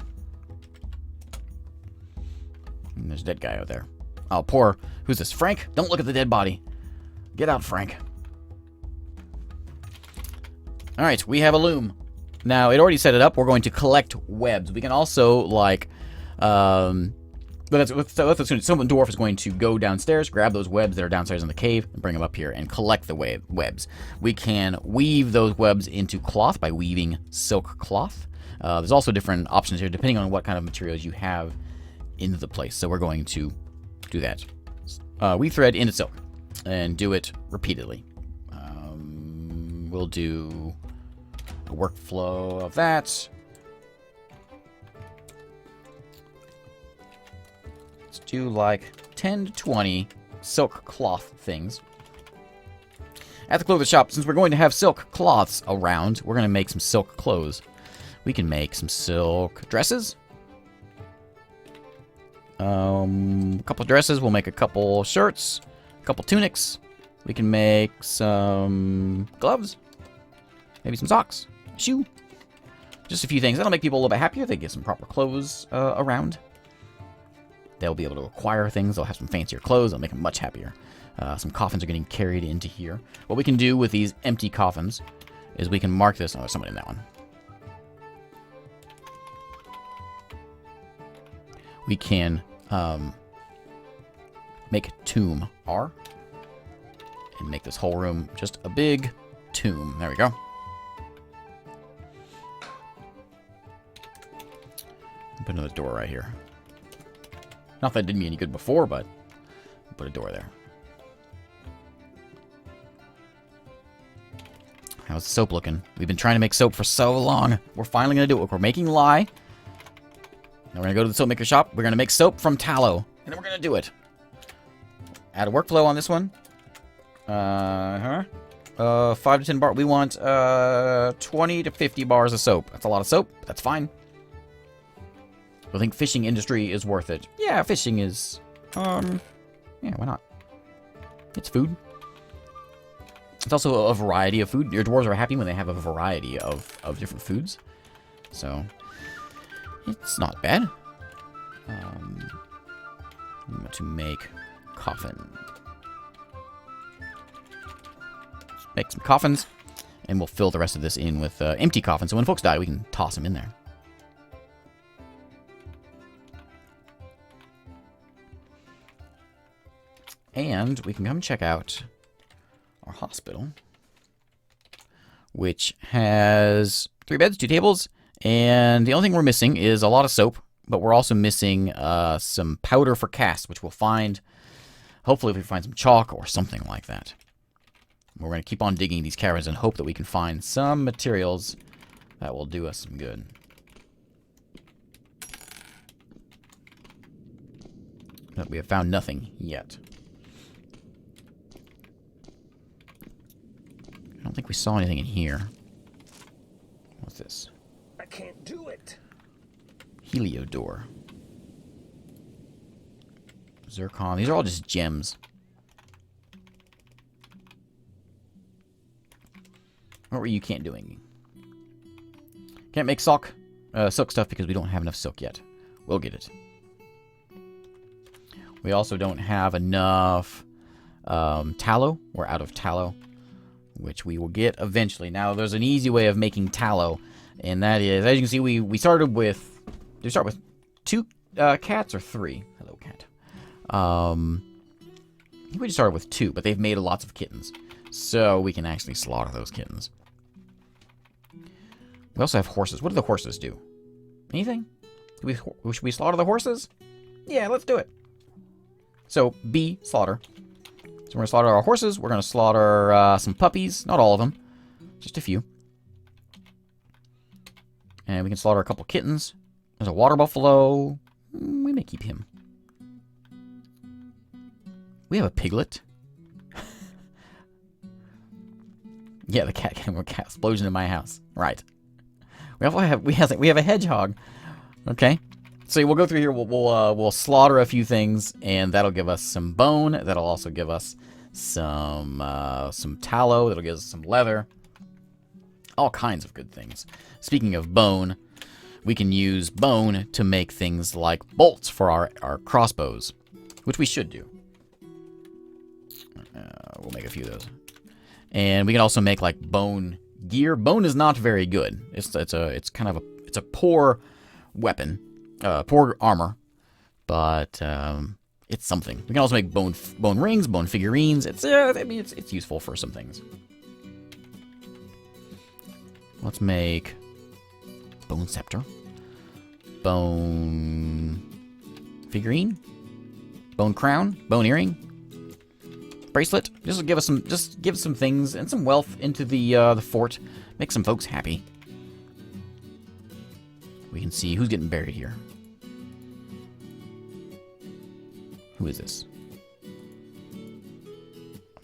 And there's a dead guy out there. Oh, poor. Who's this? Frank? Don't look at the dead body. Get out, Frank. Alright, we have a loom. Now, it already set it up. We're going to collect webs. We can also, like... But that's someone dwarf is going to go downstairs, grab those webs that are downstairs in the cave, and bring them up here and collect the webs. We can weave those webs into cloth by weaving silk cloth. There's also different options here depending on what kind of materials you have in the place. So we're going to do that. Weave thread into silk and do it repeatedly. We'll do a workflow of that. Let's do like 10 to 20 silk cloth things. At the clothes shop, since we're going to have silk cloths around, we're going to make some silk clothes. We can make some silk dresses. A couple dresses. We'll make a couple shirts, a couple tunics. We can make some gloves, maybe some socks, a shoe. Just a few things. That'll make people a little bit happier. They get some proper clothes around. They'll be able to acquire things. They'll have some fancier clothes. They'll make them much happier. Some coffins are getting carried into here. What we can do with these empty coffins is we can mark this. Oh, there's somebody in that one. We can make tomb R and make this whole room just a big tomb. There we go. Put another door right here. Not that it did me any good before, but put a door there. How's the soap looking? We've been trying to make soap for so long. We're finally going to do it. We're making lye. Now we're going to go to the soap maker shop. We're going to make soap from tallow. And then we're going to do it. Add a workflow on this one. 5 to 10 bar. We want 20 to 50 bars of soap. That's a lot of soap. But that's fine. I think fishing industry is worth it. Yeah, fishing is... yeah, why not? It's food. It's also a variety of food. Your dwarves are happy when they have a variety of different foods. So, it's not bad. We want to make coffin. Make some coffins. And we'll fill the rest of this in with empty coffins. So when folks die, we can toss them in there. And we can come check out our hospital, which has 3 beds, 2 tables, and the only thing we're missing is a lot of soap, but we're also missing some powder for casts, which we'll find, hopefully if we find some chalk or something like that. We're going to keep on digging these caverns and hope that we can find some materials that will do us some good. But we have found nothing yet. I don't think we saw anything in here. What's this? I can't do it. Heliodor. Zircon. These are all just gems. What were you can't doing? Can't make silk stuff because we don't have enough silk yet. We'll get it. We also don't have enough tallow. We're out of tallow, which we will get eventually. Now, there's an easy way of making tallow, and that is, as you can see, we started with... Did we start with 2 cats or 3? Hello, cat. I think we just started with 2, but they've made lots of kittens. So we can actually slaughter those kittens. We also have horses. What do the horses do? Anything? Should we slaughter the horses? Yeah, let's do it. So, B, slaughter. So we're going to slaughter our horses. We're going to slaughter some puppies. Not all of them. Just a few. And we can slaughter a couple kittens. There's a water buffalo. We may keep him. We have a piglet. Yeah, the cat explosion in my house. Right. We have a hedgehog. Okay. So we'll go through here. We'll slaughter a few things, and that'll give us some bone. That'll also give us some tallow. That'll give us some leather. All kinds of good things. Speaking of bone, we can use bone to make things like bolts for our crossbows, which we should do. We'll make a few of those. And we can also make like bone gear. Bone is not very good. It's kind of a poor weapon, poor armor, but it's something. We can also make bone rings, bone figurines. It's useful for some things. Let's make bone scepter, bone figurine, bone crown, bone earring, bracelet. Just give some things and some wealth into the fort. Make some folks happy. We can see who's getting buried here. Who is this?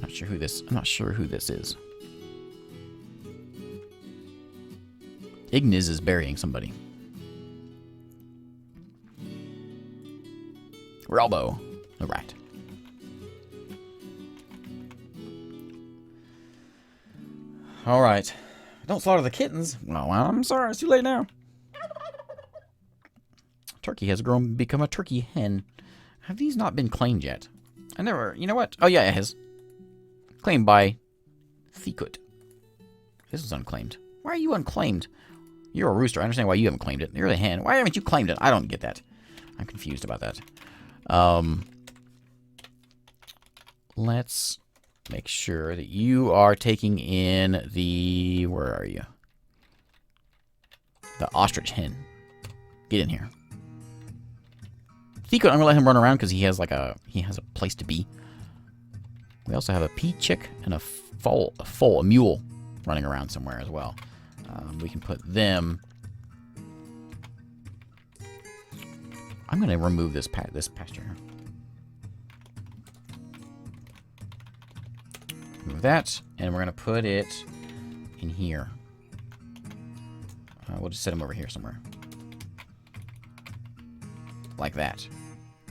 I'm not sure who this is. Ignis is burying somebody. Relbo. Alright. Alright. Don't slaughter the kittens. No, I'm sorry. It's too late now. Turkey has become a turkey hen. Have these not been claimed yet? I never... You know what? Oh, yeah, it has. Claimed by Thekut. This is unclaimed. Why are you unclaimed? You're a rooster. I understand why you haven't claimed it. You're the hen. Why haven't you claimed it? I don't get that. I'm confused about that. Let's make sure that you are taking in the... Where are you? The ostrich hen. Get in here. Thekut, I'm gonna let him run around because he has a place to be. We also have a pea chick and a mule running around somewhere as well. We can put them. I'm gonna remove this pasture. Remove that, and we're gonna put it in here. We'll just set him over here somewhere, like that.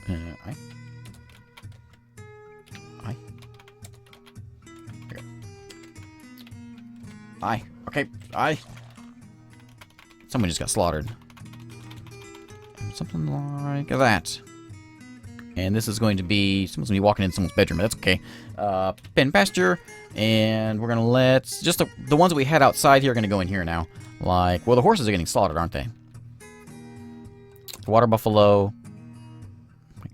Aye. Here. Aye. Okay. Aye. Someone just got slaughtered. Something like that. And this is going to be... Someone's going to be walking in someone's bedroom. That's okay. Pen pasture. And we're going to let... Just the ones that we had outside here are going to go in here now. Like... Well, the horses are getting slaughtered, aren't they? The water buffalo...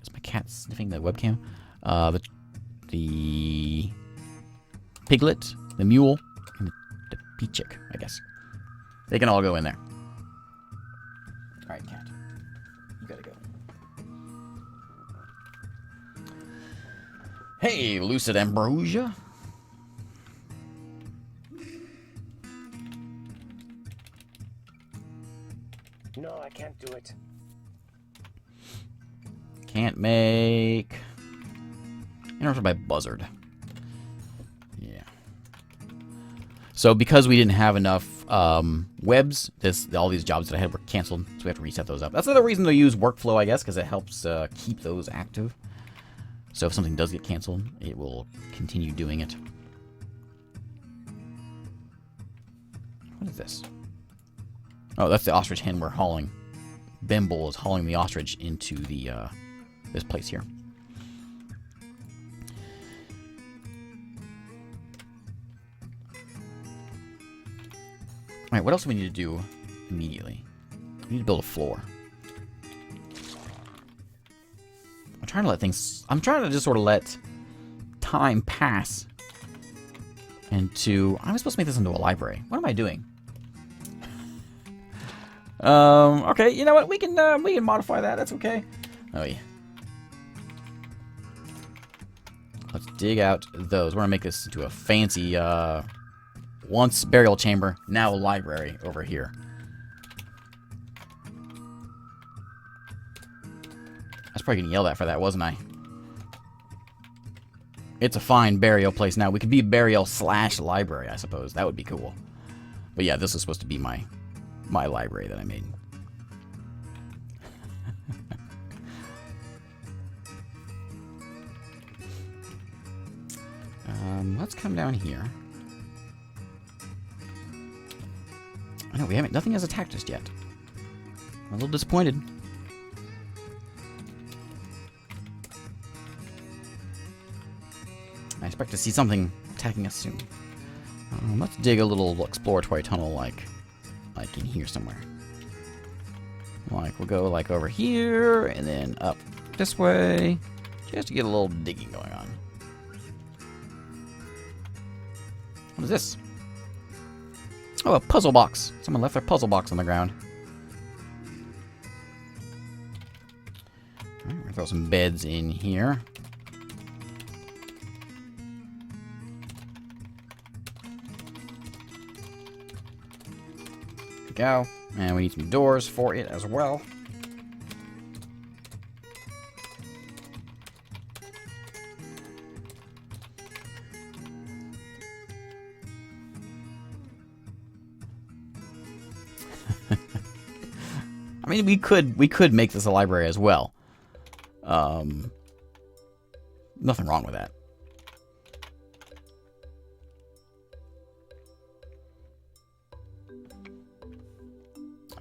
Is my cat sniffing the webcam? The piglet, the mule, and the pea chick, I guess. They can all go in there. Alright, cat. You gotta go. Hey, Lucid Ambrosia. No, I can't do it. Can't make... Interrupted by buzzard. Yeah. So because we didn't have enough webs, all these jobs that I had were canceled, so we have to reset those up. That's another reason to use workflow, I guess, because it helps keep those active. So if something does get canceled, it will continue doing it. What is this? Oh, that's the ostrich hen we're hauling. Bimble is hauling the ostrich into the this place here. Alright, what else do we need to do immediately? We need to build a floor. I'm trying to just sort of let time pass. I'm supposed to make this into a library. What am I doing? Okay, you know what? We can modify that. That's okay. Oh yeah. Let's dig out those. We're gonna make this into a fancy once burial chamber, now a library over here. I was probably getting yelled at for that, wasn't I? It's a fine burial place now. We could be burial / library, I suppose. That would be cool. But yeah, this is supposed to be my library that I made. Let's come down here. I know nothing has attacked us yet. I'm a little disappointed. I expect to see something attacking us soon. Let's dig a little exploratory tunnel like in here somewhere. Like we'll go like over here and then up this way, just to get a little digging going on. What is this? Oh, a puzzle box. Someone left their puzzle box on the ground. Alright, we're gonna throw some beds in here. There we go. And we need some doors for it as well. I mean, we could make this a library as well. Nothing wrong with that.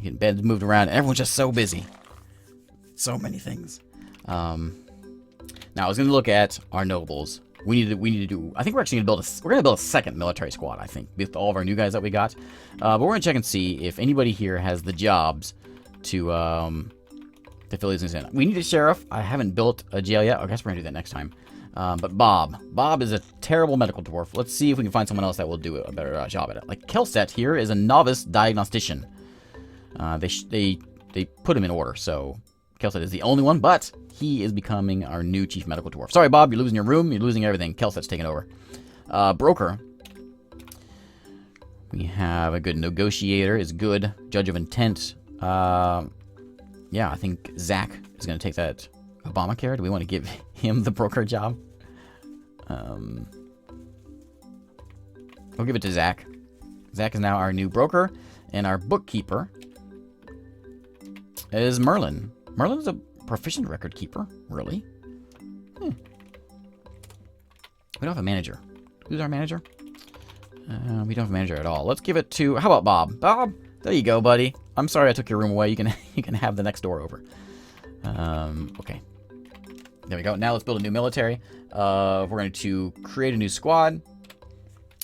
Getting beds moved around. Everyone's just so busy. So many things. Now I was gonna look at our nobles. We need to do. I think we're actually gonna build a second military squad. I think with all of our new guys that we got. But we're gonna check and see if anybody here has the jobs to fill these things in. We need a sheriff. I haven't built a jail yet. I guess we're gonna do that next time. But Bob is a terrible medical dwarf. Let's see if we can find someone else that will do a better job at it. Like Kelset here is a novice diagnostician. They put him in order, so Kelset is the only one, but he is becoming our new chief medical dwarf. Sorry, Bob, you're losing your room, you're losing everything. Kelset's taking over. Broker. We have a good negotiator, is good. Judge of intent. Yeah, I think Zach is going to take that Obamacare. Do we want to give him the broker job? We'll give it to Zach. Zach is now our new broker, and our bookkeeper is Merlin. Merlin's a proficient record keeper, really? We don't have a manager. Who's our manager? We don't have a manager at all. Let's give it to, how about Bob? Bob, there you go, buddy. I'm sorry I took your room away. You can have the next door over. Okay. There we go. Now let's build a new military. We're going to create a new squad,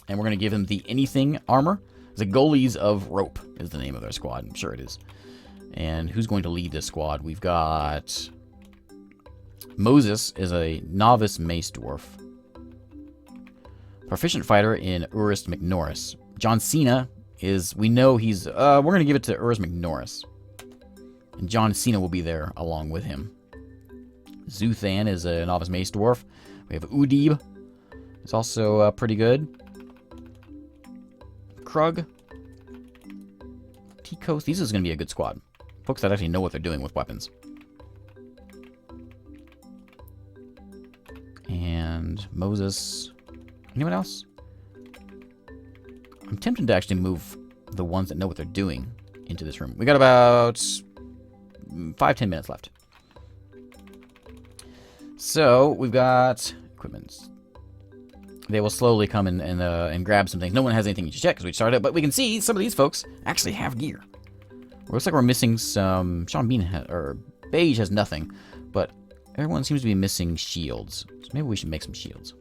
and we're going to give them the anything armor. The Goalies of Rope is the name of their squad. I'm sure it is. And who's going to lead this squad? We've got Moses is a novice mace dwarf. Proficient fighter in Urus McNorris. John Cena is, we know he's, we're going to give it to Urus McNorris. And John Cena will be there along with him. Zuthan is a novice mace dwarf. We have Udib. It's also pretty good. Krug. Tikos. These is going to be a good squad. Folks that actually know what they're doing with weapons. And Moses. Anyone else? I'm tempted to actually move the ones that know what they're doing into this room. We got about 5-10 minutes left. So we've got equipment. They will slowly come and grab some things. No one has anything just yet because we started, but we can see some of these folks actually have gear. It looks like we're missing some. Sean Bean or Beige has nothing, but everyone seems to be missing shields. So maybe we should make some shields.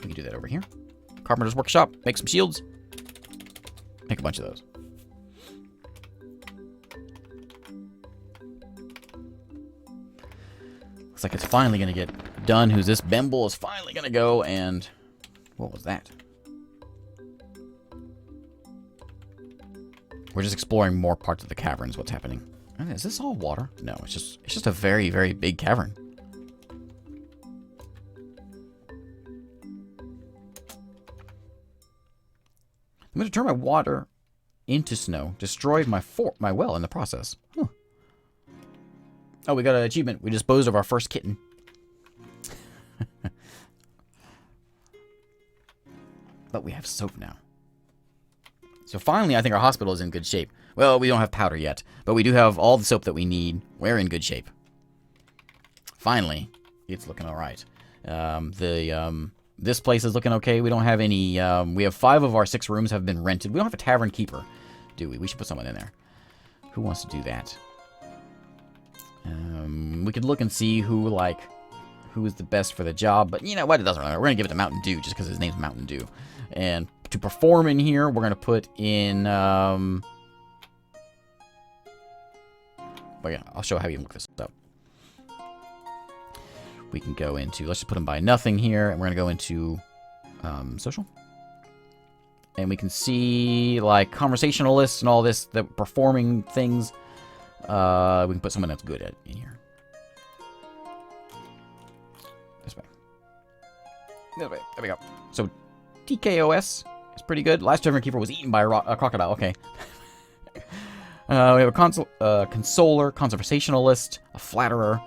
We can do that over here. Carpenter's Workshop. Make some shields. Make a bunch of those. Looks like it's finally going to get done. Who's this? Bemble is finally going to go and... What was that? We're just exploring more parts of the caverns. What's happening? Is this all water? No, it's just a very, very big cavern. I'm going to turn my water into snow. Destroyed my well in the process. Huh. Oh, we got an achievement. We disposed of our first kitten. But we have soap now. So finally, I think our hospital is in good shape. Well, we don't have powder yet, but we do have all the soap that we need. We're in good shape. Finally, it's looking all right. This place is looking okay. We don't have any... we have 5 of our 6 rooms have been rented. We don't have a tavern keeper, do we? We should put someone in there. Who wants to do that? We could look and see who is the best for the job, but you know what? It doesn't matter. We're going to give it to Mountain Dew just because his name's Mountain Dew. And to perform in here, we're going to put in... Well, yeah, I'll show how you look this up. We can go into... Let's just put them by nothing here, and we're going to go into social. And we can see, like, conversational lists and all this, the performing things. We can put someone that's good at in here. This way. This way. There we go. So, TKOS is pretty good. Last Tavern Keeper was eaten by a crocodile. Okay. We have a consoler, conversationalist, a flatterer,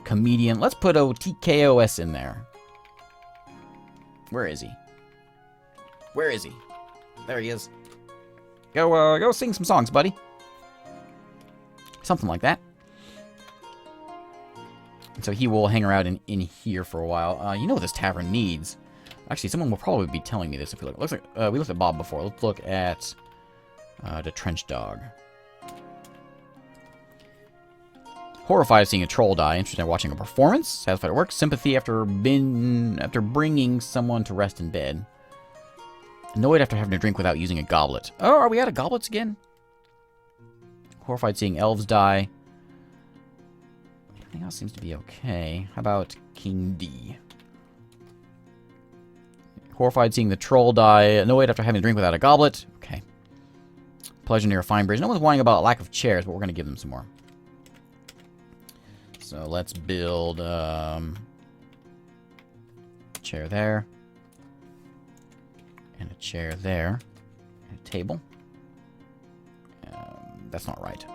comedian. Let's put a TKOS in there. Where is he? Where is he? There he is. Go sing some songs, buddy. Something like that. And so he will hang around in here for a while. You know what this tavern needs? Actually, someone will probably be telling me this if we look. Looks like we looked at Bob before. Let's look at the Trench Dog. Horrified seeing a troll die. Interested in watching a performance. Satisfied at work. Sympathy after bringing someone to rest in bed. Annoyed after having to drink without using a goblet. Oh, are we out of goblets again? Horrified seeing elves die. Everything else seems to be okay. How about King D? Horrified seeing the troll die. Annoyed after having to drink without a goblet. Okay. Pleasure near a fine bridge. No one's whining about a lack of chairs, but we're going to give them some more. So let's build a chair there. And a chair there. And a table. That's not right.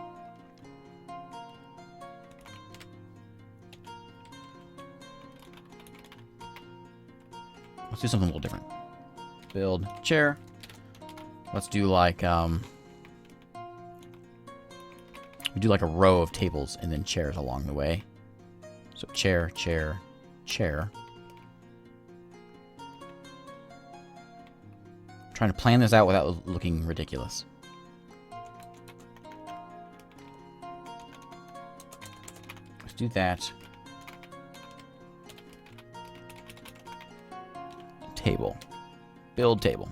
Let's do something a little different. Build chair. Let's do like we do like a row of tables and then chairs along the way. So chair, chair, chair. I'm trying to plan this out without looking ridiculous. Let's do that. Table. Build table.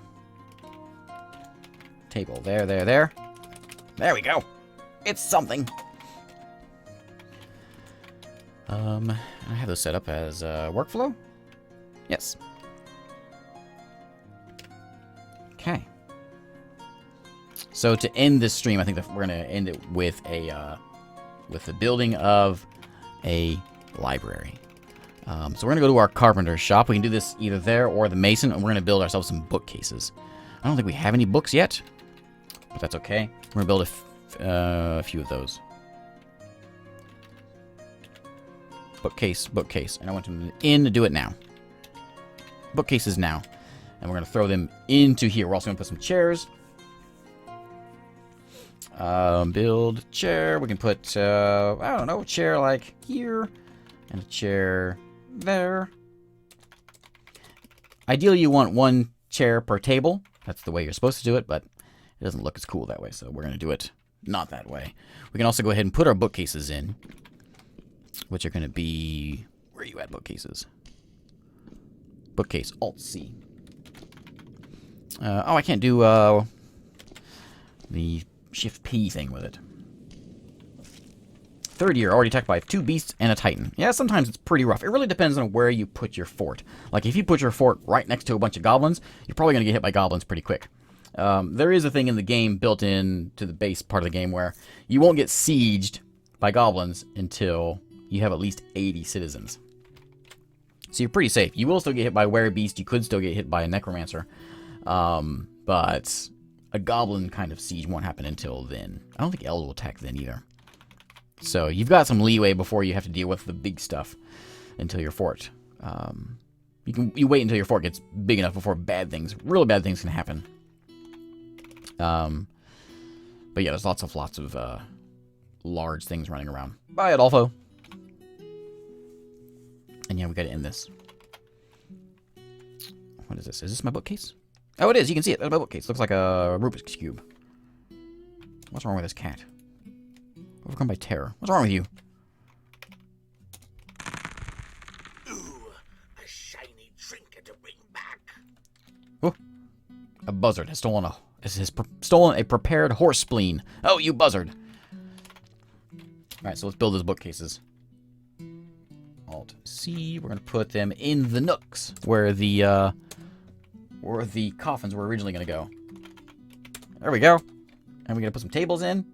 Table. There, there, there. There we go. It's something. I have those set up as workflow. Yes. Okay. So to end this stream, I think that we're gonna end it with the building of a library. So we're gonna go to our carpenter's shop. We can do this either there or the mason, and we're gonna build ourselves some bookcases. I don't think we have any books yet, but that's okay. We're gonna build a few of those. Bookcase, bookcase. And I want them in to do it now. Bookcases now. And we're going to throw them into here. We're also going to put some chairs. Build chair. We can put, I don't know, a chair like here. And a chair there. Ideally, you want one chair per table. That's the way you're supposed to do it, but it doesn't look as cool that way. So we're going to do it not that way. We can also go ahead and put our bookcases in, which are going to be... Where are you at, bookcases? Bookcase, Alt-C. Oh, I can't do the Shift-P thing with it. Third year, already attacked by 2 beasts and a titan. Yeah, sometimes it's pretty rough. It really depends on where you put your fort. Like, if you put your fort right next to a bunch of goblins, you're probably going to get hit by goblins pretty quick. There is a thing in the game built in to the base part of the game where you won't get sieged by goblins until you have at least 80 citizens. So you're pretty safe. You will still get hit by werebeast. You could still get hit by a necromancer. But a goblin kind of siege won't happen until then. I don't think elves will attack then either. So you've got some leeway before you have to deal with the big stuff until your fort. You wait until your fort gets big enough before really bad things can happen. But yeah, there's lots of large things running around. Bye, Adolfo. And yeah, we gotta end this. What is this? Is this my bookcase? Oh, it is. You can see it. That's my bookcase. Looks like a Rubik's Cube. What's wrong with this cat? Overcome by terror. What's wrong with you? Ooh, a shiny trinket to bring back. Oh, a buzzard has stolen stolen a prepared horse spleen. Oh, you buzzard! All right, so let's build those bookcases. Alt-C. We're gonna put them in the nooks where the coffins were originally gonna go. There we go. And we're gonna put some tables in.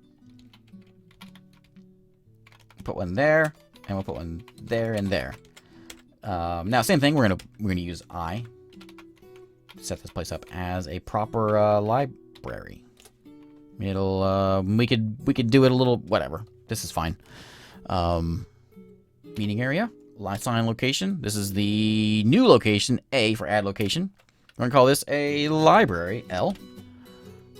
Put one there, and we'll put one there and there. Now, same thing. We're gonna use I. Set this place up as a proper library. It'll we could do it a little whatever. This is fine. Meeting area, sign location. This is the new location. A for add location. We're gonna call this a library. L.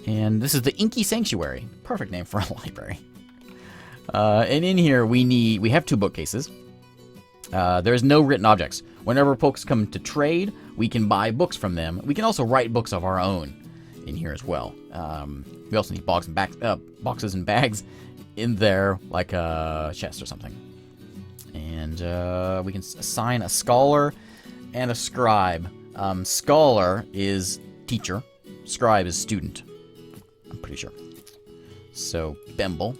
And this is the Inky Sanctuary. Perfect name for a library. And in here we have 2 bookcases. There's no written objects. Whenever folks come to trade, we can buy books from them. We can also write books of our own in here as well. We also need boxes and bags in there, like a chest or something. And we can assign a scholar and a scribe. Scholar is teacher. Scribe is student. I'm pretty sure. So, Bemble.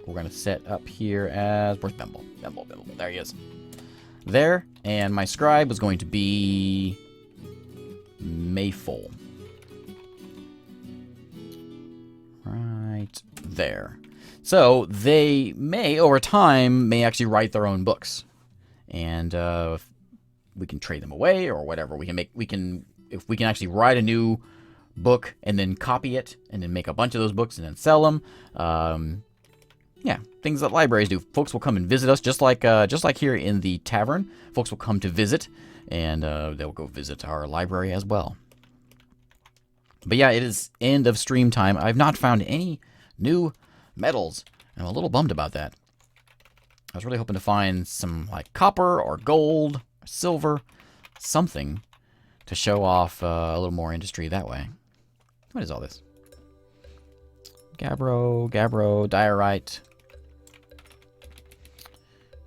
We're going to set up here as... Where's Bemble? Bemble. There he is. There. And my scribe is going to be... Mayful. Right there. So, they may, over time, may actually write their own books. And we can trade them away or whatever. If we can actually write a new book and then copy it and then make a bunch of those books and then sell them. Yeah, things that libraries do. Folks will come and visit us, just like here in the tavern. Folks will come to visit, and they'll go visit our library as well. But yeah, it is end of stream time. I've not found any new metals. I'm a little bummed about that. I was really hoping to find some like copper or gold, or silver, something to show off a little more industry that way. What is all this? Gabbro, diorite.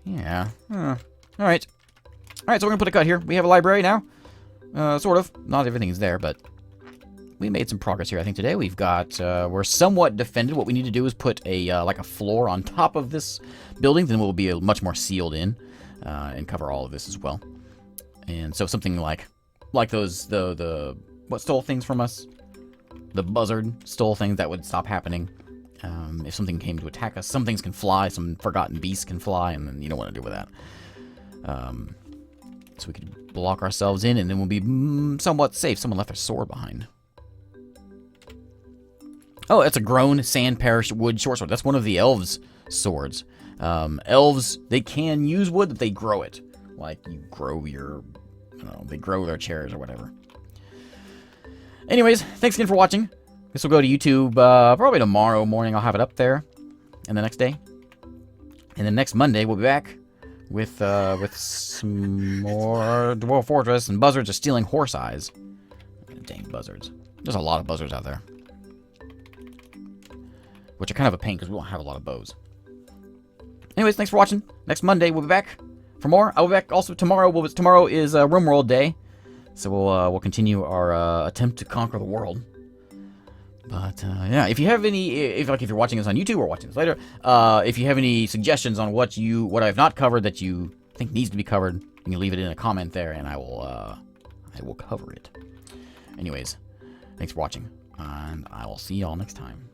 Yeah. Alright. Alright, so we're going to put a cut here. We have a library now. Sort of. Not everything is there, but we made some progress here, I think, today. We've got... we're somewhat defended. What we need to do is put a like a floor on top of this building. Then we'll be much more sealed in and cover all of this as well. And so something like those... the what stole things from us? The buzzard stole things. That would stop happening. If something came to attack us, some things can fly, some forgotten beasts can fly, and then you don't want to deal with that. So we could block ourselves in, and then we'll be somewhat safe. Someone left their sword behind. Oh, that's a grown sand parish wood short sword. That's one of the elves' swords. Elves, they can use wood, but they grow it. Like you grow your, I don't know, they grow their chairs or whatever. Anyways, thanks again for watching. This will go to YouTube probably tomorrow morning. I'll have it up there. And the next day. And then next Monday, we'll be back with some more Dwarf Fortress. And buzzards are stealing horse eyes. Dang buzzards. There's a lot of buzzards out there. Which are kind of a pain because we don't have a lot of bows. Anyways, thanks for watching. Next Monday, we'll be back for more. I'll be back also tomorrow. Tomorrow is RimWorld Day. So we'll continue our attempt to conquer the world. But yeah, if you have any, if you're watching this on YouTube or watching this later, if you have any suggestions on what I've not covered that you think needs to be covered, you can leave it in a comment there, and I will cover it. Anyways, thanks for watching, and I will see y'all next time.